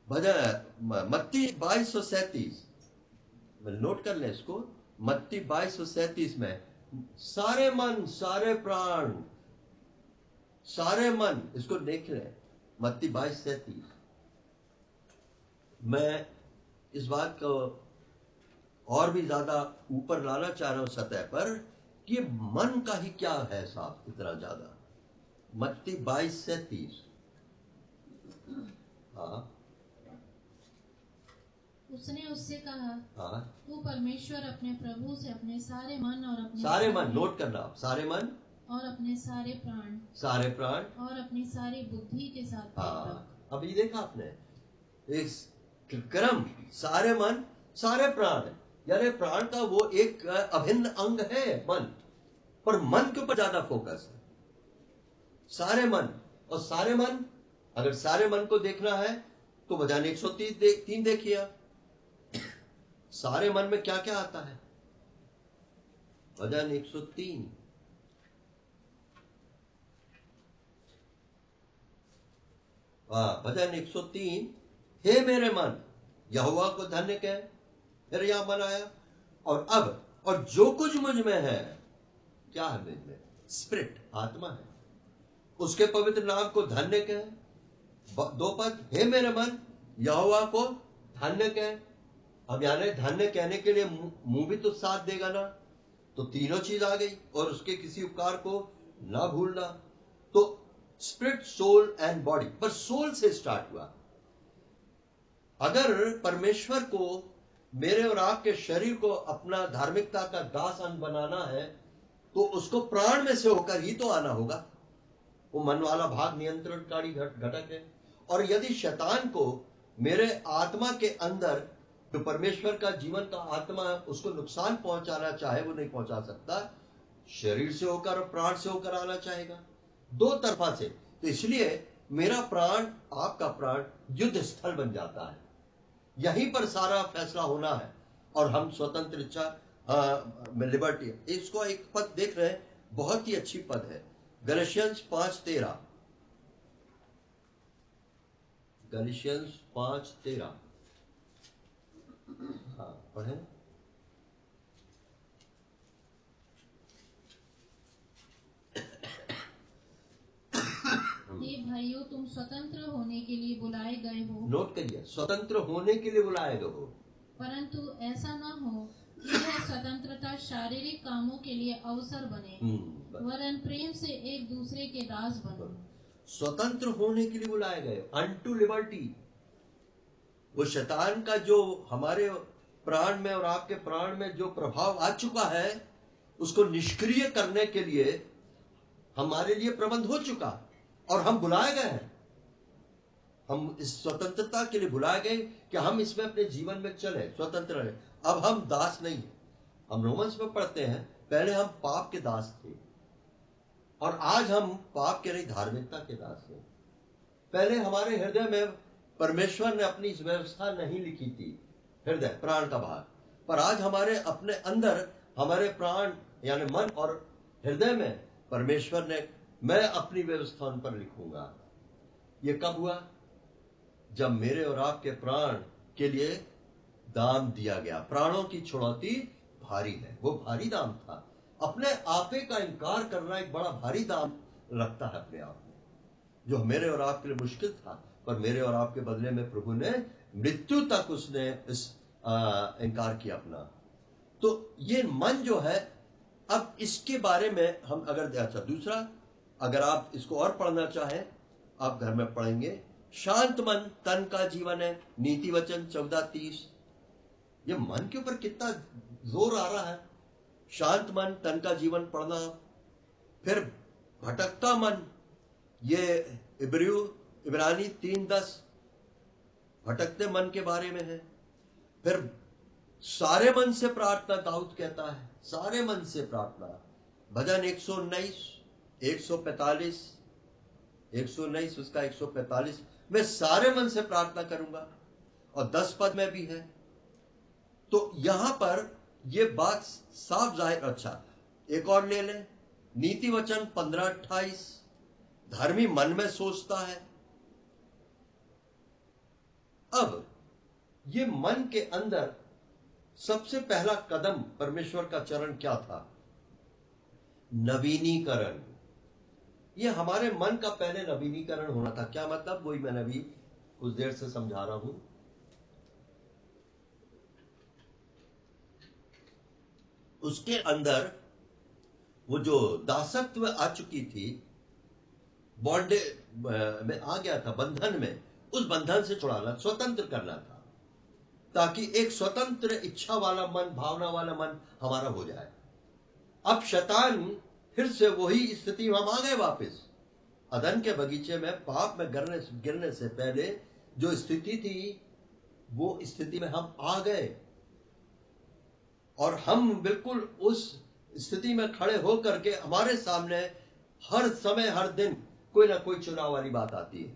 भजन मत्ती 22:37, नोट कर लें इसको, मत्ती 22:37 में सारे मन, सारे प्राण, सारे मन, इसको देख लें, मत्ती 22:37। मैं इस बात को और भी ज्यादा ऊपर लाना चाह रहा हूं सतह पर, कि मन का ही क्या है साहब इतना ज्यादा। मत्ती 22:30, हाँ, उसने उससे कहा, हाँ, तू परमेश्वर अपने प्रभु से अपने सारे मन और अपने सारे मन, नोट करना, सारे मन और अपने सारे प्राण, सारे प्राण और अपनी सारी बुद्धि के साथ, हाँ, अभी देखा आपने इस क्रम, सारे मन सारे प्राण, यानी प्राण का वो एक अभिन्न अंग है मन, पर मन के ऊपर ज्यादा फोकस है। सारे मन, और सारे मन, अगर सारे मन को देखना है तो भजन 103 देखिए, सारे मन में क्या क्या आता है। भजन 103, भजन 103, हे मेरे मन यहोवा को धन्य कह, फिर यहां मन आया, और अब, और जो कुछ मुझ में है, क्या है मुझ में, स्पिरिट, आत्मा है, उसके पवित्र नाम को धन्य कह। 2 पद, हे मेरे मन यहोवा को धन्य कह। अब यानी धन्य कहने के लिए मुंह भी तो साथ देगा ना, तो तीनों चीज आ गई, और उसके किसी उपकार को ना भूलना। तो स्पिरिट, सोल एंड बॉडी, पर सोल से स्टार्ट हुआ। अगर परमेश्वर को, मेरे और आपके शरीर को अपना धार्मिकता का दास अंग बनाना है, तो उसको प्राण में से होकर ही तो आना होगा। वो मन वाला भाग नियंत्रणकारी घटक है। और यदि शैतान को मेरे आत्मा के अंदर, जो परमेश्वर का जीवन का आत्मा है, उसको नुकसान पहुंचाना चाहे, वो नहीं पहुंचा सकता। शरीर से होकर और प्राण से होकर आना चाहेगा, 2 तरफा से। तो इसलिए मेरा प्राण, आपका प्राण युद्ध स्थल बन जाता है, यहीं पर सारा फैसला होना है। और हम स्वतंत्र इच्छा में लिबर्टी, इसको एक पद देख रहे हैं, बहुत ही अच्छी पद है, गलशियंस 5:13, गैलेशियंस 5:13। हाँ पढ़ें। हे भाइयों, तुम स्वतंत्र होने के लिए बुलाए गए हो, नोट करिए, स्वतंत्र होने के लिए बुलाए गए हो, परंतु ऐसा न हो कि यह स्वतंत्रता शारीरिक कामों के लिए अवसर बने, वरन प्रेम से एक दूसरे के दास बनो। स्वतंत्र होने के लिए बुलाए गए, अनटू लिबर्टी। वो शैतान का जो हमारे प्राण में और आपके प्राण में जो प्रभाव आ चुका है, उसको निष्क्रिय करने के लिए हमारे लिए प्रबंध हो चुका और हम बुलाए गए हैं। हम इस स्वतंत्रता के लिए बुलाए गए कि हम इसमें अपने जीवन में चले, स्वतंत्र रहे। अब हम दास नहीं है। हम रोमन्स में पढ़ते हैं, पहले हम पाप के दास थे और आज हम पाप के नहीं, धार्मिकता के दास हैं। पहले हमारे हृदय में परमेश्वर ने अपनी इस व्यवस्था नहीं लिखी थी, हृदय प्राण का भाग, पर आज हमारे अपने अंदर हमारे प्राण यानी मन और हृदय में परमेश्वर ने, मैं अपनी व्यवस्था उन पर लिखूंगा। ये कब हुआ? जब मेरे और आपके प्राण के लिए दाम दिया गया। प्राणों की छुड़ौती भारी है, वो भारी दाम था। अपने आपे का इनकार करना एक बड़ा भारी दाम रखता है अपने आप में, जो मेरे और आपके लिए मुश्किल था, पर मेरे और आपके बदले में प्रभु ने मृत्यु तक उसने इस इनकार किया अपना। तो ये मन जो है, अब इसके बारे में हम अगर, अच्छा दूसरा, अगर आप इसको और पढ़ना चाहें, आप घर में पढ़ेंगे। शांत मन तन का जीवन है, नीति वचन 14:30। ये मन के ऊपर कितना जोर आ रहा है। शांत मन तन का जीवन पढ़ना। फिर भटकता मन, ये इब्रानी 3:10 भटकते मन के बारे में है। फिर सारे मन से प्रार्थना, दाऊद कहता है सारे मन से प्रार्थना। भजन 119, 145, 119 उसका 145, मैं सारे मन से प्रार्थना करूंगा, और 10 पद में भी है। तो यहां पर यह बात साफ जाहिर। अच्छा एक और ले लें, नीति वचन 15:28, धर्मी मन में सोचता है। अब ये मन के अंदर सबसे पहला कदम परमेश्वर का चरण क्या था? नवीनीकरण। ये हमारे मन का पहले नवीनीकरण होना था। क्या मतलब? वही मैंने अभी कुछ देर से समझा रहा हूं। उसके अंदर वो जो दासत्व आ चुकी थी, बॉन्डे में आ गया था, बंधन में, उस बंधन से छुड़ाना, स्वतंत्र करना था, ताकि एक स्वतंत्र इच्छा वाला मन, भावना वाला मन हमारा हो जाए। अब शैतान फिर से वही स्थिति में हम आ गए वापस। अदन के बगीचे में पाप में गिरने से पहले जो स्थिति थी, वो स्थिति में हम आ गए, और हम बिल्कुल उस स्थिति में खड़े होकर के हमारे सामने हर समय हर दिन कोई ना कोई चुनाव वाली बात आती है।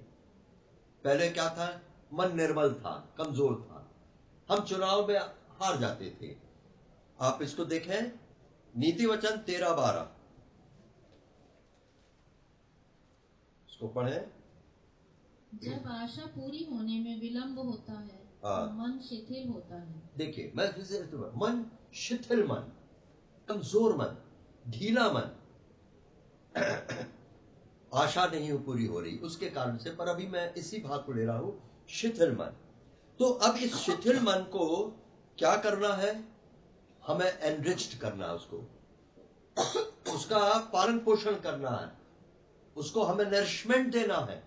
पहले क्या था? मन निर्मल था, कमजोर था, हम चुनाव में हार जाते थे। आप इसको देखें, नीति वचन 13:12, इसको पढ़ें। जब आशा पूरी होने में विलंब होता है तो मन शिथिल होता है। देखिए, मैं फिर से, मन शिथिल, मन कमजोर, मन ढीला, मन आशा नहीं पूरी हो रही उसके कारण से। पर अभी मैं इसी भाग को ले रहा हूं, शिथिल मन। तो अब इस शिथिल मन को क्या करना है? हमें एनरिच्ड करना है, उसका पालन पोषण करना है, उसको हमें नरिशमेंट देना है,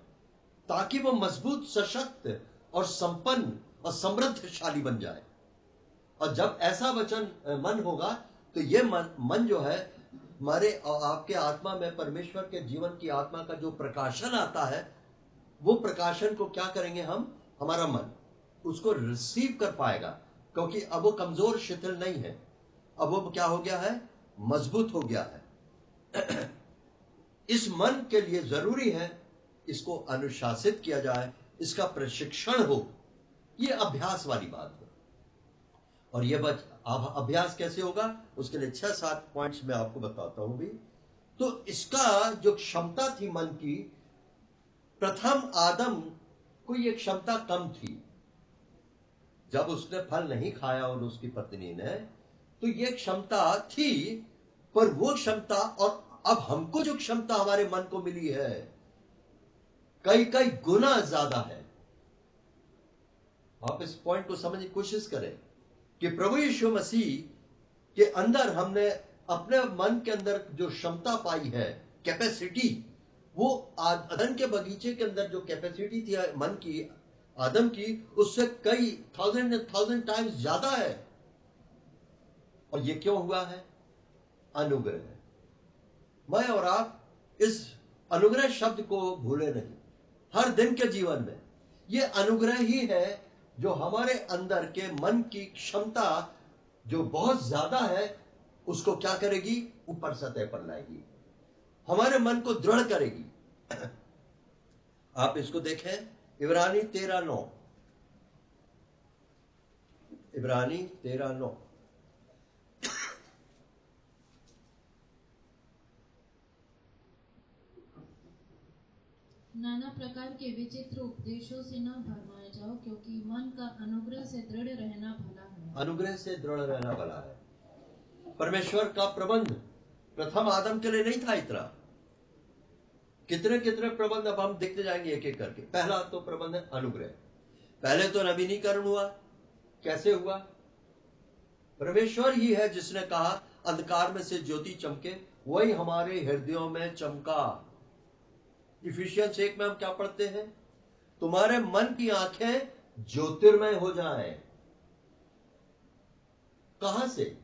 ताकि वो मजबूत, सशक्त और संपन्न और समृद्धशाली बन जाए। और जब ऐसा मन होगा, तो ये मन जो है, हमारे और आपके आत्मा में परमेश्वर के जीवन की आत्मा का जो प्रकाशन आता है, वो प्रकाशन को क्या करेंगे हम? हमारा मन उसको रिसीव कर पाएगा, क्योंकि अब वो कमजोर शिथिल नहीं है, अब वो क्या हो गया है? मजबूत हो गया है। इस मन के लिए जरूरी है इसको अनुशासित किया जाए, इसका प्रशिक्षण हो। ये अभ्यास वाली बात है। और ये अभ्यास कैसे होगा? उसके लिए 6-7 पॉइंट्स मैं आपको बताता हूं भी। तो इसका जो क्षमता थी मन की, प्रथम आदम कोई एक क्षमता कम थी। जब उसने फल नहीं खाया और उसकी पत्नी ने, तो ये क्षमता थी, पर वो क्षमता और अब हमको जो क्षमता हमारे मन को मिली है कई कई गुना ज्यादा है। आप इस पॉइंट को समझने की कोशिश करें कि प्रभु यीशु मसीह के अंदर हमने अपने मन के अंदर जो क्षमता पाई है, कैपेसिटी, वो अदन के बगीचे के अंदर जो कैपेसिटी थी मन की, आदम की, उससे कई थाउजेंड टाइम्स ज्यादा है। और ये क्यों हुआ है? अनुग्रह। मैं और आप इस अनुग्रह शब्द को भूले नहीं। हर दिन के जीवन में ये अनुग्रह ही है जो हमारे अंदर के मन की क्षमता जो बहुत ज्यादा है उसको क्या करेगी? ऊपर सतह पर लाएगी, हमारे मन को दृढ़ करेगी। आप इसको देखें, इब्रानी 13:9, इब्रानी 13:9। नाना प्रकार के विचित्र उपदेशों से न भरमाए जाओ, क्योंकि मन का अनुग्रह से दृढ़ रहना भला है। अनुग्रह से दृढ़ रहना भला है। परमेश्वर का प्रबंध प्रथम आदम के लिए नहीं था इतना। कितने कितने प्रबंध अब हम देखते जाएंगे एक एक करके। पहला तो प्रबंध है अनुग्रह। पहले तो नवीनीकरण हुआ। कैसे हुआ? परमेश्वर ही है जिसने कहा अंधकार में से ज्योति चमके, वही हमारे हृदयों में चमका। इफिशियंस 1 में हम क्या पढ़ते हैं? तुम्हारे मन की आंखें ज्योतिर्मय हो जाएं। कहां से?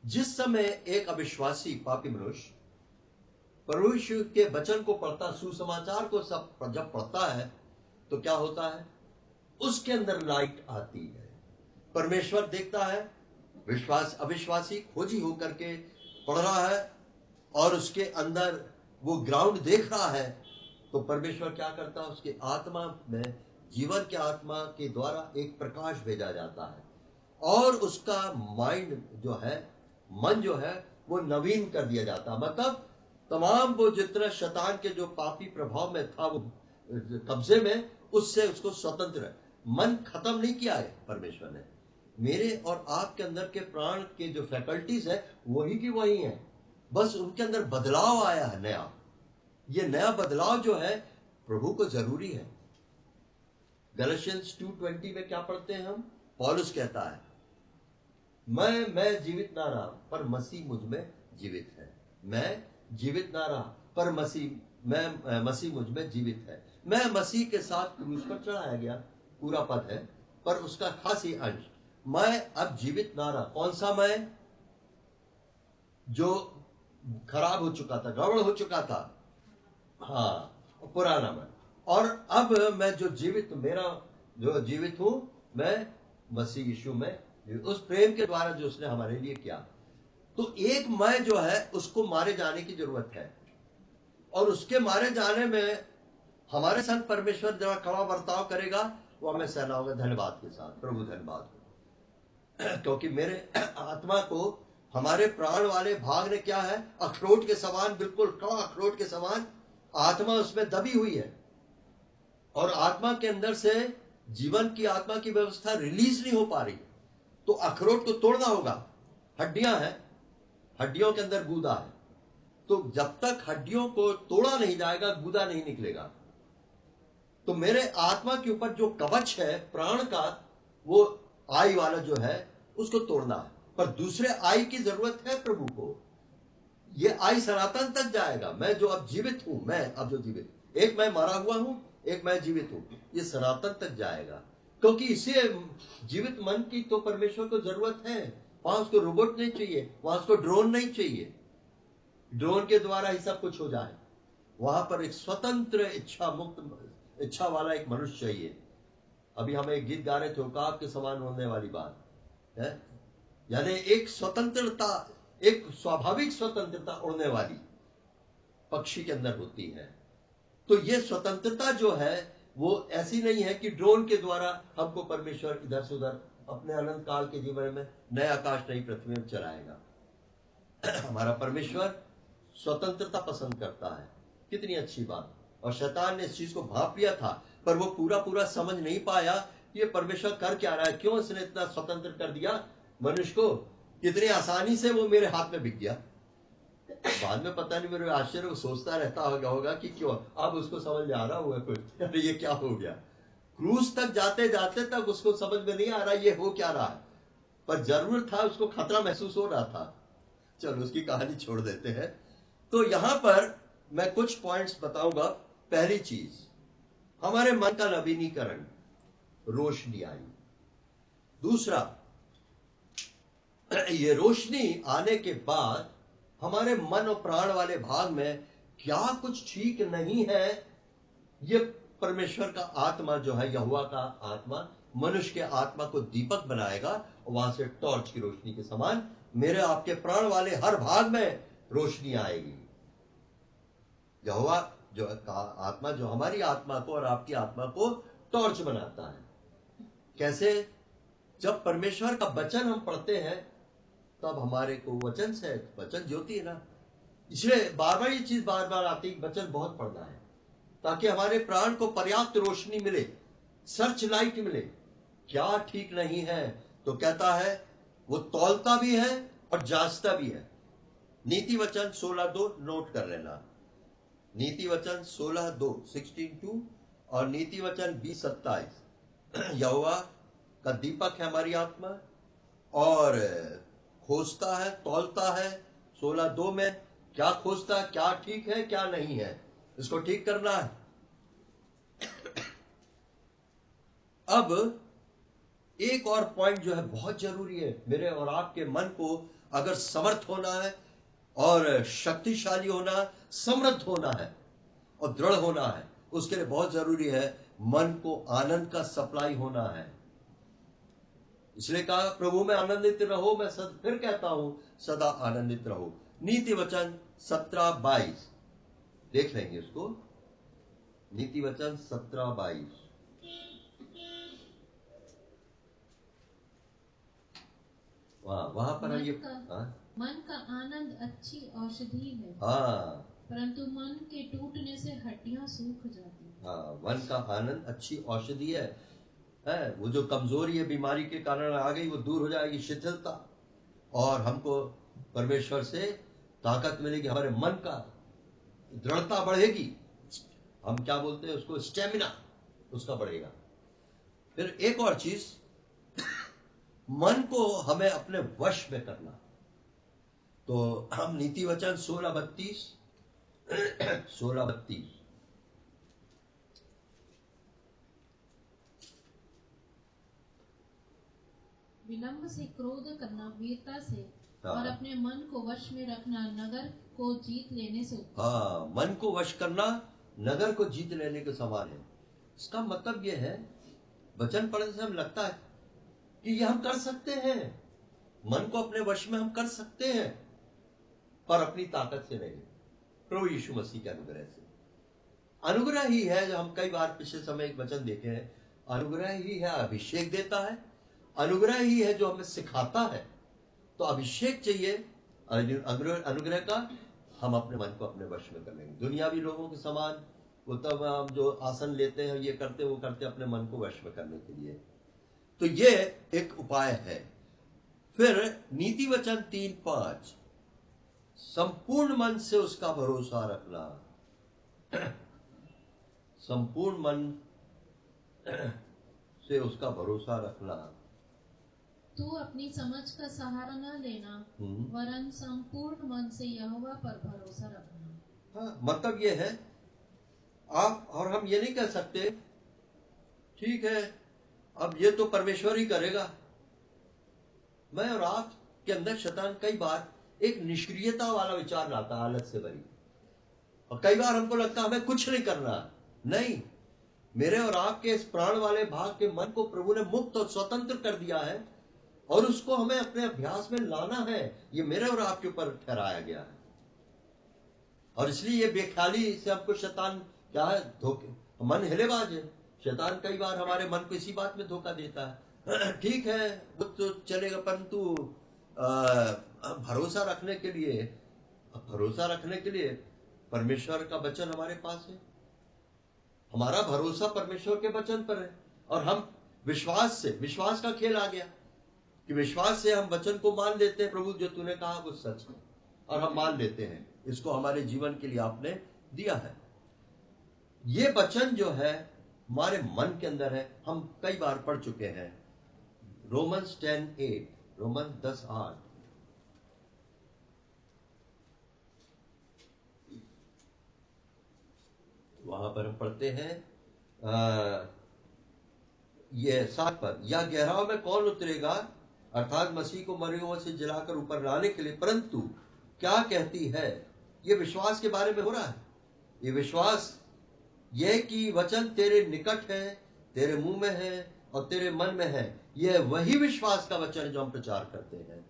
जिस समय एक अविश्वासी पापी मनुष्य परमेश्वर के वचन को पढ़ता, सुसमाचार को सब जब पढ़ता है, तो क्या होता है? उसके अंदर लाइट आती है। परमेश्वर देखता है अविश्वासी खोजी होकर के पढ़ रहा है और उसके अंदर वो ग्राउंड देख रहा है, तो परमेश्वर क्या करता है? उसके आत्मा में, जीवन के आत्मा के द्वारा एक प्रकाश भेजा जाता है और उसका माइंड जो है, मन जो है, वो नवीन कर दिया जाता है। मतलब तमाम वो जितना शैतान के जो पापी प्रभाव में था, वो कब्जे में, उससे उसको स्वतंत्र, मन खत्म नहीं किया है परमेश्वर ने। मेरे और आपके अंदर के प्राण के जो फैकल्टीज है वही की वही है, बस उनके अंदर बदलाव आया है नया। ये नया बदलाव जो है प्रभु को जरूरी है। गलातियंस 2:20 में क्या पढ़ते हैं हम? पौलुस कहता है, मैं जीवित ना रहा पर मसीह मुझ में जीवित है। मैं जीवित ना रहा पर मसीह मुझ में जीवित है। मैं मसीह के साथ क्रूस पर चढ़ाया गया, पूरा पद है, पर उसका खास ही अंश, मैं अब जीवित ना रहा। कौन सा मैं? जो खराब हो चुका था, गड़बड़ हो चुका था, हाँ, पुराना मैं। और अब मैं जो जीवित, मेरा जो जीवित हूं, मैं मसीह यीशु में, उस प्रेम के द्वारा जो उसने हमारे लिए किया। तो एक मैं जो है उसको मारे जाने की जरूरत है, और उसके मारे जाने में हमारे संग परमेश्वर जब खड़ा बर्ताव करेगा, वो हमें सहलाओगे धन्यवाद के साथ, प्रभु धन्यवाद। क्योंकि मेरे आत्मा को, हमारे प्राण वाले भाग ने क्या है? अखरोट के समान, बिल्कुल कड़ा अखरोट के समान आत्मा उसमें दबी हुई है, और आत्मा के अंदर से जीवन की, आत्मा की व्यवस्था रिलीज नहीं हो पा रही। तो अखरोट को तोड़ना होगा। हड्डियां हैं, हड्डियों के अंदर गूदा है, तो जब तक हड्डियों को तोड़ा नहीं जाएगा, गूदा नहीं निकलेगा। तो मेरे आत्मा के ऊपर जो कवच है प्राण का, वो आई वाला जो है, उसको तोड़ना है। पर दूसरे आई की जरूरत है प्रभु को। ये आई सनातन तक जाएगा। मैं जो अब जीवित हूं, मैं अब जो जीवित, एक मैं मरा हुआ हूं, एक मैं जीवित हूं, ये सनातन तक जाएगा। क्योंकि इसे जीवित मन की तो परमेश्वर को जरूरत है। वहां उसको रोबोट नहीं चाहिए, वहां उसको ड्रोन नहीं चाहिए, ड्रोन के द्वारा ही सब कुछ हो जाए। वहां पर एक स्वतंत्र इच्छा मुक्त इच्छा वाला एक मनुष्य चाहिए। अभी हम एक गीत गा रहे थे, उकाब के समान होने वाली बात है, यानी एक स्वतंत्रता, एक स्वाभाविक स्वतंत्रता उड़ने वाली पक्षी के अंदर होती है। तो ये स्वतंत्रता जो है वो ऐसी नहीं है कि ड्रोन के द्वारा हमको परमेश्वर इधर से उधर अपने अनंत काल के जीवन में नए आकाश नई पृथ्वी में चलाएगा। हमारा परमेश्वर स्वतंत्रता पसंद करता है। कितनी अच्छी बात। और शैतान ने इस चीज को भांप लिया था, पर वो पूरा पूरा समझ नहीं पाया कि ये परमेश्वर कर क्या रहा है, क्यों इसने इतना स्वतंत्र कर दिया मनुष्य को, कितनी आसानी से वो मेरे हाथ में बिक गया। बाद में पता नहीं, मेरे आश्चर्य वो सोचता रहता होगा कि क्यों, अब उसको समझ में आ रहा होगा कुछ, अरे ये क्या हो गया। क्रूज तक जाते जाते तक उसको समझ में नहीं आ रहा ये हो क्या रहा है, पर जरूर था, उसको खतरा महसूस हो रहा था। चलो उसकी कहानी छोड़ देते हैं। तो यहां पर मैं कुछ पॉइंट्स बताऊंगा। पहली चीज, हमारे मन का नवीनीकरण, रोशनी आई। दूसरा, ये रोशनी आने के बाद हमारे मन और प्राण वाले भाग में क्या कुछ ठीक नहीं है, ये परमेश्वर का आत्मा जो है, यहोवा का आत्मा मनुष्य के आत्मा को दीपक बनाएगा और वहां से टॉर्च की रोशनी के समान मेरे आपके प्राण वाले हर भाग में रोशनी आएगी। यहोवा जो आत्मा जो हमारी आत्मा को और आपकी आत्मा को टॉर्च बनाता है। कैसे? जब परमेश्वर का वचन हम पढ़ते हैं तब हमारे को वचन से, वचन ज्योति है ना, इसलिए बार बार ये चीज बार बार आती है, वचन बहुत पढ़ना है ताकि हमारे प्राण को पर्याप्त रोशनी मिले, सर्च लाइट मिले। क्या ठीक नहीं है तो कहता है वो तौलता भी है और जांचता भी है। नीति वचन 16:2 नोट कर लेना। नीति वचन 16:2 16:2 और नीति वचन 20:27। यहोवा का दीपक है हमारी आत्मा और खोजता है, तौलता है। 16:2 में क्या खोजता है, क्या ठीक है क्या नहीं है, इसको ठीक करना है। अब एक और पॉइंट जो है बहुत जरूरी है, मेरे और आपके मन को अगर समर्थ होना है और शक्तिशाली होना, समृद्ध होना है और दृढ़ होना है, उसके लिए बहुत जरूरी है मन को आनंद का सप्लाई होना है। इसलिए कहा प्रभु में आनंदित रहो, मैं फिर कहता हूं सदा आनंदित रहो। नीति वचन 17:22 देख लेंगे उसको। नीति वचन 17:22 वहां पर ये मन का आनंद अच्छी औषधि है, हाँ, परंतु मन के टूटने से हड्डियां सूख जाती हैं। हाँ, मन का आनंद अच्छी औषधि है। वो जो कमजोरी है बीमारी के कारण आ गई वो दूर हो जाएगी, शिथिलता, और हमको परमेश्वर से ताकत मिलेगी, हमारे मन का दृढ़ता बढ़ेगी, हम क्या बोलते हैं उसको, स्टेमिना उसका बढ़ेगा। फिर एक और चीज, मन को हमें अपने वश में करना। तो हम नीति वचन 16:32 विलंब से क्रोध करना वीरता से, और अपने मन को वश में रखना नगर को जीत लेने से। हाँ, मन को वश करना नगर को जीत लेने के समान है। इसका मतलब यह है, वचन पढ़ने से हमें लगता है कि ये हम कर सकते हैं, मन को अपने वश में हम कर सकते हैं, पर अपनी ताकत से नहीं, प्रभु यीशु मसीह के अनुग्रह से। अनुग्रह ही है, जो हम कई बार पिछले समय एक वचन देखे हैं, अनुग्रह ही है अभिषेक देता है, अनुग्रह ही है जो हमें सिखाता है। तो अभिषेक चाहिए अनुग्रह का, हम अपने मन को अपने वश में कर लेंगे। दुनियावी लोगों के समान वो तब हम जो आसन लेते हैं, ये करते वो करते अपने मन को वश में करने के लिए। तो ये एक उपाय है। फिर नीति वचन 3:5 संपूर्ण मन से उसका भरोसा रखना। संपूर्ण मन से उसका भरोसा रखना। तू अपनी समझ का सहारा न लेना, वरन संपूर्ण मन से यहोवा पर भरोसा रखना। हाँ, मतलब ये है, आप और हम ये नहीं कह सकते ठीक है अब ये तो परमेश्वर ही करेगा। मैं और आप के अंदर शैतान कई बार एक निष्क्रियता वाला विचार लाता, आलस से भरी, और कई बार हमको लगता हमें कुछ नहीं करना। नहीं, मेरे और आपके इस प्राण वाले भाग के मन को प्रभु ने मुक्त और स्वतंत्र कर दिया है, और उसको हमें अपने अभ्यास में लाना है। ये मेरे और आपके ऊपर ठहराया गया है, और इसलिए ये बेख्याली से हमको शैतान क्या है, धोखे, मन हिलेबाज है। शैतान कई बार हमारे मन को इसी बात में धोखा देता है। ठीक है वो तो चलेगा, परंतु भरोसा रखने के लिए परमेश्वर का वचन हमारे पास है। हमारा भरोसा परमेश्वर के वचन पर है और हम विश्वास का खेल आ गया कि विश्वास से हम वचन को मान लेते हैं। प्रभु जो तूने कहा वो सच है और हम मान लेते हैं, इसको हमारे जीवन के लिए आपने दिया है। ये वचन जो है हमारे मन के अंदर है, हम कई बार पढ़ चुके हैं। रोमन्स 10:8, रोमन 10:8, वहां पर हम पढ़ते हैं ये 7 पद, या गहराव में कौन उतरेगा, अर्थात मसीह को मरे हुए से जलाकर ऊपर लाने के लिए, परंतु क्या कहती है। ये विश्वास के बारे में हो रहा है। ये विश्वास यह कि वचन तेरे निकट है, तेरे मुंह में है और तेरे मन में है, यह वही विश्वास का वचन है जो हम प्रचार करते हैं।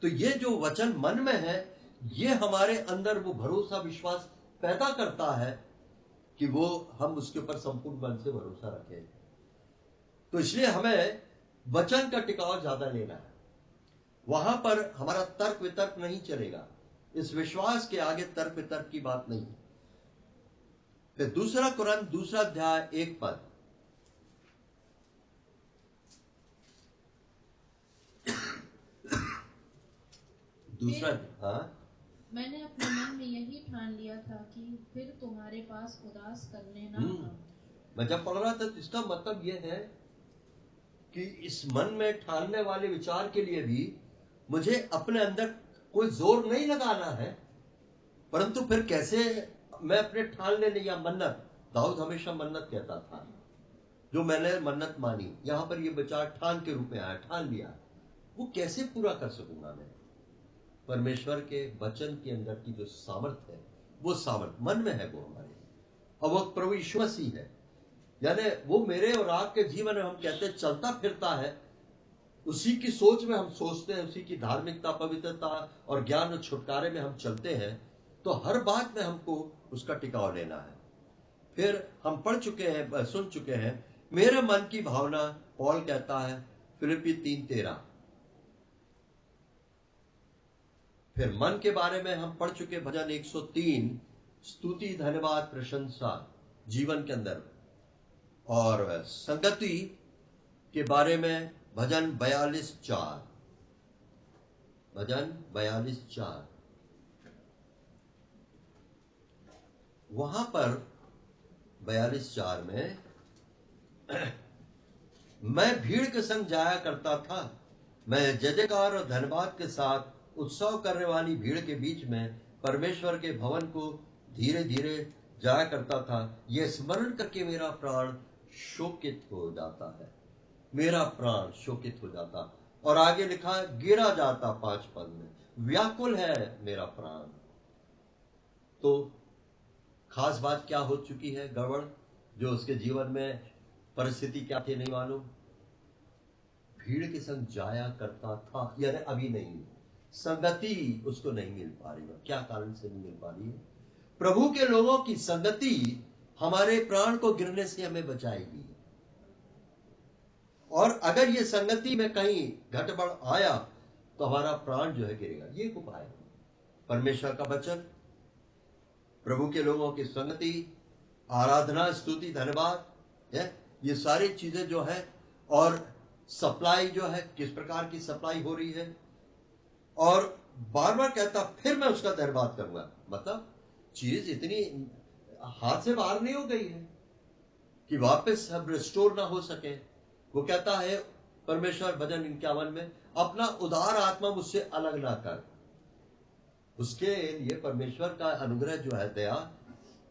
तो ये जो वचन मन में है, ये हमारे अंदर वो भरोसा विश्वास पैदा करता है कि वो हम उसके ऊपर संपूर्ण मन से भरोसा रखें। तो इसलिए हमें वचन का टिकाव ज्यादा लेना है। वहां पर हमारा तर्क वितर्क नहीं चलेगा। इस विश्वास के आगे तर्क वितर्क की बात नहीं। फिर 2 कुरंथ 2 अध्याय 1 पद, मैंने अपने मन में यही ठान लिया था कि फिर तुम्हारे पास उदास करने ना आऊं। मैं जब पढ़ रहा था तो इसका मतलब यह है कि इस मन में ठानने वाले विचार के लिए भी मुझे अपने अंदर कोई जोर नहीं लगाना है, परंतु फिर कैसे मैं अपने ठान लेने या मन्नत, दाऊद हमेशा मन्नत कहता था, जो मैंने मन्नत मानी, यहां पर यह विचार ठान के रूप में आया, ठान लिया, वो कैसे पूरा कर सकूंगा मैं। परमेश्वर के वचन के अंदर की जो सामर्थ है, वो सामर्थ मन में है, वो हमारे, और वो प्रभु यीशु मसीह है। यानी वो मेरे और आपके जीवन में, हम कहते हैं चलता फिरता है, उसी की सोच में हम सोचते हैं, उसी की धार्मिकता, पवित्रता और ज्ञान और छुटकारे में हम चलते हैं, तो हर बात में हमको उसका टिकाव लेना है। फिर हम पढ़ चुके हैं, सुन चुके हैं, मेरे मन की भावना, पौल कहता है फिलिप्पी 3:13। फिर मन के बारे में हम पढ़ चुके भजन 103, स्तुति धन्यवाद प्रशंसा जीवन के अंदर, और संगति के बारे में भजन 42:4, भजन 42:4। वहां पर 42:4 में मैं भीड़ के संग जाया करता था, मैं जय जयकार और धन्यवाद के साथ उत्सव करने वाली भीड़ के बीच में परमेश्वर के भवन को धीरे धीरे जाया करता था। यह स्मरण करके मेरा प्राण शोकित हो जाता है, मेरा प्राण शोकित हो जाता। और आगे लिखा, गिरा जाता 5 पद में, व्याकुल है मेरा प्राण। तो खास बात क्या हो चुकी है, गड़बड़, जो उसके जीवन में परिस्थिति क्या थी नहीं मालूम। भीड़ के संग जाया करता था, यानी अभी नहीं, संगति उसको नहीं मिल पा रही है। क्या कारण से नहीं मिल पा रही है? प्रभु के लोगों की संगति हमारे प्राण को गिरने से हमें बचाएगी। और अगर ये संगति में कहीं घटबड़ आया तो हमारा प्राण जो है गिरेगा। ये उपाय है परमेश्वर का वचन, प्रभु के लोगों की संगति, आराधना, स्तुति, धन्यवाद, ये सारी चीजें जो है, और सप्लाई जो है, किस प्रकार की सप्लाई हो रही है। और बार बार कहता फिर मैं उसका धन्यवाद करूंगा। मतलब चीज इतनी हाथ से बाहर नहीं हो गई है कि वापस अब रिस्टोर ना हो सके। वो कहता है परमेश्वर भजन 51 में, अपना उदार आत्मा मुझसे अलग ना कर। उसके लिए परमेश्वर का अनुग्रह जो है, दया,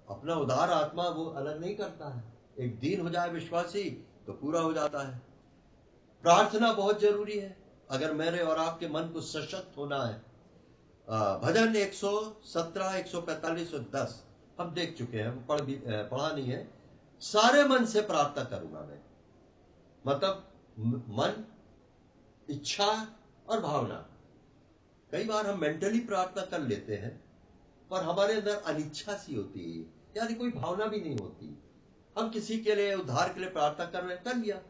अपना उदार आत्मा वो अलग नहीं करता है। एक दिन हो जाए विश्वासी तो पूरा हो जाता है। प्रार्थना बहुत जरूरी है अगर मेरे और आपके मन को सशक्त होना है। भजन 117, 145 और 10 हम देख चुके हैं, पढ़ा नहीं है। सारे मन से प्रार्थना करूंगा मैं, मतलब मन, इच्छा और भावना। कई बार हम मेंटली प्रार्थना कर लेते हैं पर हमारे अंदर अनिच्छा सी होती है, यानी कोई भावना भी नहीं होती। हम किसी के लिए उद्धार के लिए प्रार्थना कर रहे हैं, कर लिया,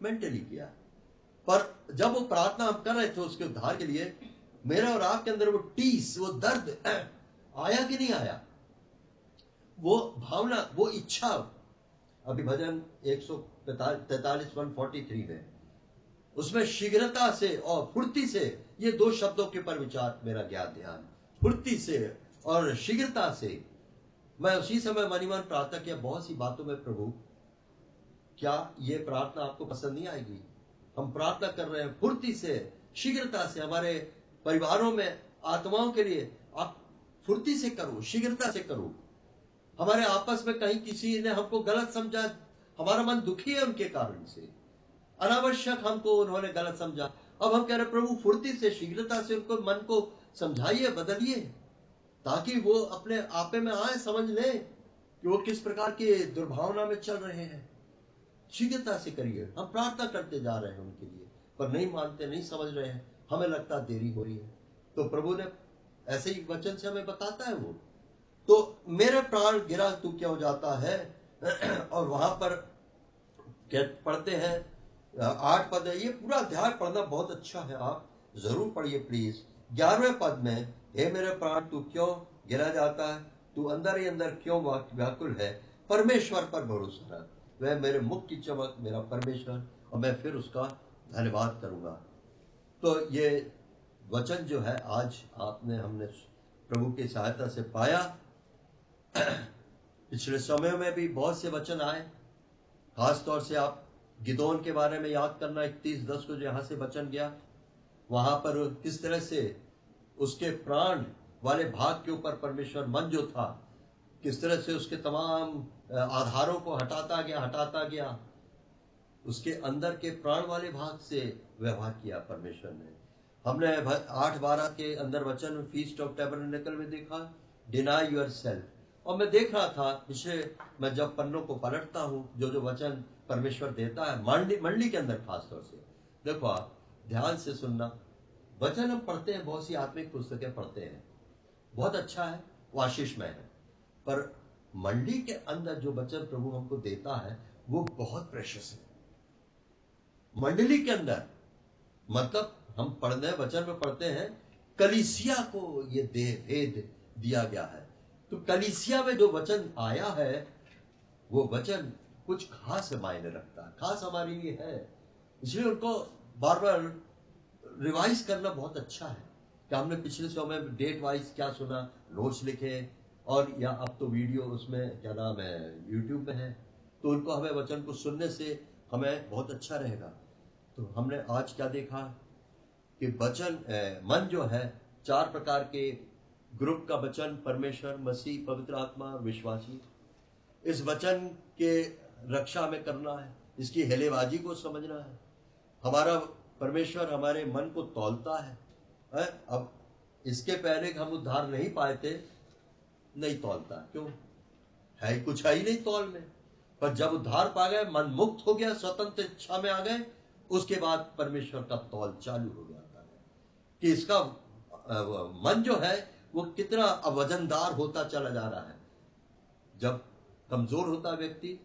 मेंटली किया, पर जब वो प्रार्थना हम कर रहे थे उसके उद्धार के लिए, मेरा और आपके अंदर वो टीस, वो दर्द आया कि नहीं आया, वो भावना, वो इच्छा अभी भजन 143 143 में, उसमें शीघ्रता से और फुर्ती से, ये दो शब्दों के पर विचार मेरा गया ध्यान, फुर्ती से और शीघ्रता से। मैं उसी समय मन ही मन प्रार्थना किया, बहुत सी बातों में प्रभु क्या ये प्रार्थना आपको पसंद नहीं आएगी? हम प्रार्थना कर रहे हैं फुर्ती से, शीघ्रता से, हमारे परिवारों में आत्माओं के लिए आप फुर्ती से करो, शीघ्रता से करो। हमारे आपस में कहीं किसी ने हमको गलत समझा, हमारा मन दुखी है उनके कारण से, अनावश्यक हमको उन्होंने गलत समझा। अब हम कह रहे प्रभु फुर्ती से, शीघ्रता से उनको मन को समझाइए, बदलिए, ताकि वो अपने आपे में आए, समझ ले कि वो किस प्रकार की दुर्भावना में चल रहे हैं। शीघ्रता से करिए। हम प्रार्थना करते जा रहे हैं उनके लिए, पर नहीं मानते, नहीं समझ रहे हैं, हमें लगता देरी हो रही है। तो प्रभु ने ऐसे ही वचन से हमें बताता है वो, तो मेरे प्राण गिरा तू क्या हो जाता है। और वहां पर पढ़ते हैं 8 पद है, ये पूरा अध्याय पढ़ना बहुत अच्छा है, आप जरूर पढ़िए प्लीज। 11वें पद में, हे मेरे प्राण तू क्यों गिरा जाता है, तू अंदर ही अंदर क्यों व्याकुल है, परमेश्वर पर भरोसा रख, वह मेरे मुख की चमक, मेरा परमेश्वर, और मैं फिर उसका धन्यवाद करूंगा। तो ये वचन जो है आज हमने प्रभु की सहायता से पाया। पिछले समय में भी बहुत से वचन आए, खास तौर से आप गिदोन के बारे में याद करना, 31:10 को जो यहाँ से वचन गया, वहां पर किस तरह से उसके प्राण वाले भाग के ऊपर परमेश्वर मन जो था, किस तरह से उसके तमाम आधारों को हटाता गया, उसके अंदर के प्राण वाले भाग से व्यवहार किया परमेश्वर ने। हमने 8:12 के अंदर वचन फीस्ट ऑफ टैबरनेकल में देखा, डिनाई योर सेल्फ। और मैं देख रहा था पिछले, मैं जब पन्नों को पलटता हूं, जो वचन परमेश्वर देता है मंडली के अंदर, खास तौर से देखो, आप ध्यान से सुनना। वचन हम पढ़ते हैं, बहुत सी आत्मिक पुस्तकें पढ़ते हैं, बहुत अच्छा है, वो आशीषमय है, पर मंडली के अंदर जो वचन प्रभु हमको देता है वो बहुत प्रेशियस है। मंडली के अंदर मतलब हम पढ़ने वचन में पढ़ते हैं, कलीसिया को ये भेद दिया गया है। तो कलीसिया में जो वचन आया है, वो वचन कुछ खास मायने रखता है, खास हमारे लिए है, इसलिए उनको बार बार रिवाइज करना बहुत अच्छा है कि हमने पिछले समय में डेट वाइज क्या सुना, नोट्स लिखे, और या अब तो वीडियो उसमें क्या नाम है यूट्यूब में है, तो उनको हमें वचन को सुनने से हमें बहुत अच्छा रहेगा। तो हमने आज क्या देखा कि वचन मन जो है 4 प्रकार के ग्रुप का वचन, परमेश्वर, मसीह, पवित्र आत्मा और विश्वासी। इस वचन के रक्षा में करना है, इसकी हेलेबाजी को समझना है। हमारा परमेश्वर हमारे मन को तौलता है। अब इसके पहले हम उद्धार नहीं पाए थे, नहीं तौलता, क्यों? है कुछ है ही नहीं तौल में। पर जब उद्धार पा गए, मन मुक्त हो गया, स्वतंत्र इच्छा में आ गए, उसके बाद परमेश्वर का तौल चालू हो जाता है कि इसका मन जो है वो कितना वजनदार होता चला जा रहा है। जब कमजोर होता व्यक्ति,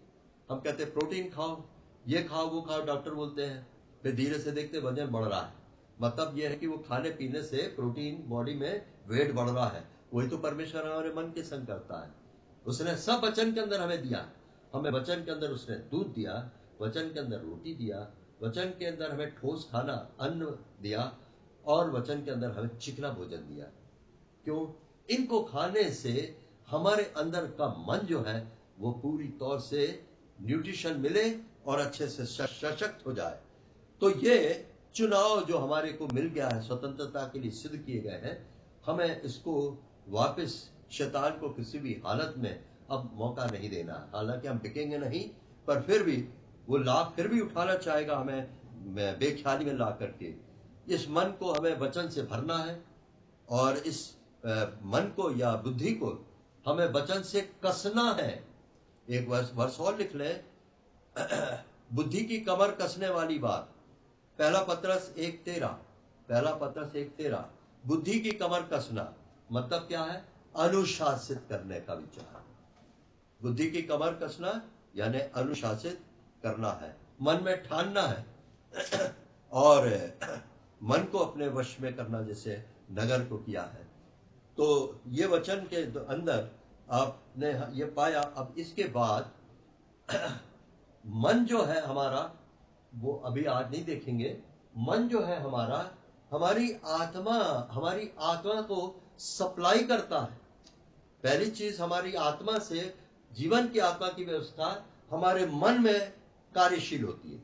हम कहते हैं प्रोटीन खाओ, ये खाओ, वो खाओ, डॉक्टर बोलते हैं, फिर धीरे से देखते वजन बढ़ रहा है, मतलब यह है कि वो खाने पीने से प्रोटीन बॉडी में वेट बढ़ रहा है। वही तो परमेश्वर हमारे मन के संग करता है। उसने सब वचन के अंदर हमें दिया, हमें वचन के अंदर उसने दूध दिया, वचन के अंदर रोटी दिया, वचन के अंदर हमें ठोस खाना अन्न दिया, और वचन के अंदर हमें चिकना भोजन दिया। क्यों? इनको खाने से हमारे अंदर का मन जो है वो पूरी तौर से न्यूट्रिशन मिले और अच्छे से सशक्त हो जाए। तो ये चुनाव जो हमारे को मिल गया है, स्वतंत्रता के लिए सिद्ध किए गए हैं, हमें इसको वापस शैतान को किसी भी हालत में अब मौका नहीं देना। हालांकि हम बिकेंगे नहीं, पर फिर भी वो लाभ फिर भी उठाना चाहेगा हमें बेख्याली में ला करके। इस मन को हमें वचन से भरना है, और इस मन को या बुद्धि को हमें वचन से कसना है। एक वर्ष और लिख ले, बुद्धि की कमर कसने वाली बात, पहला पत्रस 1:13, बुद्धि की कमर कसना मतलब क्या है? अनुशासित करने का विचार। बुद्धि की कमर कसना यानी अनुशासित करना है, मन में ठानना है और मन को अपने वश में करना, जैसे नगर को किया है। तो ये वचन के अंदर आपने ये पाया। अब इसके बाद मन जो है हमारा, वो अभी आज नहीं देखेंगे। मन जो है हमारा, हमारी आत्मा को सप्लाई करता है। पहली चीज, हमारी आत्मा से जीवन की आत्मा की व्यवस्था हमारे मन में कार्यशील होती है।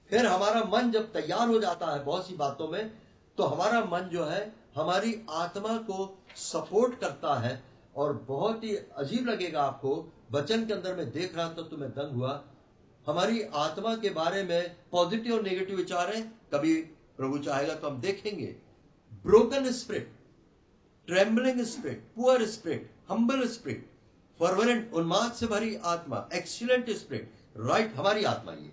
फिर हमारा मन जब तैयार हो जाता है बहुत सी बातों में, तो हमारा मन जो है हमारी आत्मा को सपोर्ट करता है। और बहुत ही अजीब लगेगा आपको, वचन के अंदर में देख रहा था तो मैं दंग हुआ। हमारी आत्मा के बारे में पॉजिटिव और नेगेटिव विचार है, कभी प्रभु चाहेगा तो हम देखेंगे। Broken spirit, trembling spirit, poor spirit, humble spirit, fervent उन्माद से भरी आत्मा, एक्सीलेंट स्पिरिट, राइट हमारी आत्मा ये,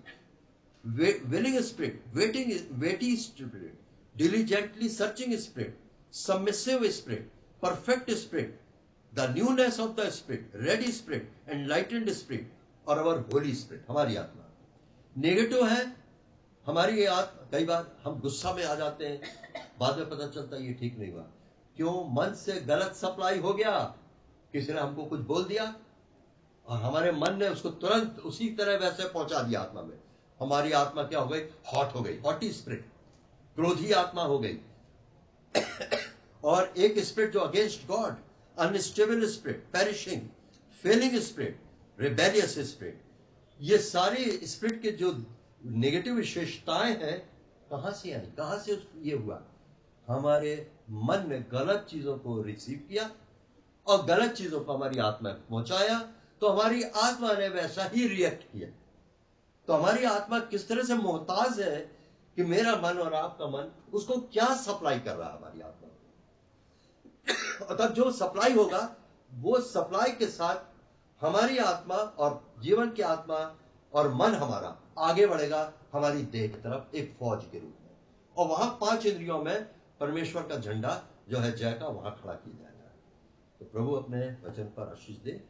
willing spirit, Beti spirit, diligently searching spirit, submissive spirit, perfect spirit, the newness of the spirit, ready spirit, enlightened spirit, और our holy spirit, हमारी आत्मा। नेगेटिव है हमारी ये आत्मा। कई बार हम गुस्सा में आ जाते हैं, बाद में पता चलता है ये ठीक नहीं हुआ। क्यों? मन से गलत सप्लाई हो गया, किसी ने हमको कुछ बोल दिया और हमारे मन ने उसको तुरंत उसी तरह वैसे पहुंचा दिया आत्मा में। हमारी आत्मा क्या हो गई? हॉट हो गई, हॉटी स्पिरिट, क्रोधी आत्मा हो गई। और एक स्पिरिट जो against God, unstable spirit, perishing, failing spirit, rebellious spirit. ये सारी स्पिरिट के जो नेगेटिव विशेषताएं हैं, कहां से आई? कहां से ये हुआ? हमारे मन ने गलत चीजों को रिसीव किया और गलत चीजों को हमारी आत्मा को पहुंचाया, तो हमारी आत्मा ने वैसा ही रिएक्ट किया। तो हमारी आत्मा किस तरह से मोहताज है कि मेरा मन और आपका मन उसको क्या सप्लाई कर रहा है हमारी आत्मा को। तब जो सप्लाई होगा, वो सप्लाई के साथ हमारी आत्मा और जीवन की आत्मा और मन हमारा आगे बढ़ेगा हमारी देह की तरफ एक फौज के रूप में। और वहां 5 इंद्रियों में परमेश्वर का झंडा जो है जय का, वहां खड़ा किया जाएगा। तो प्रभु अपने वचन पर आशीष दे।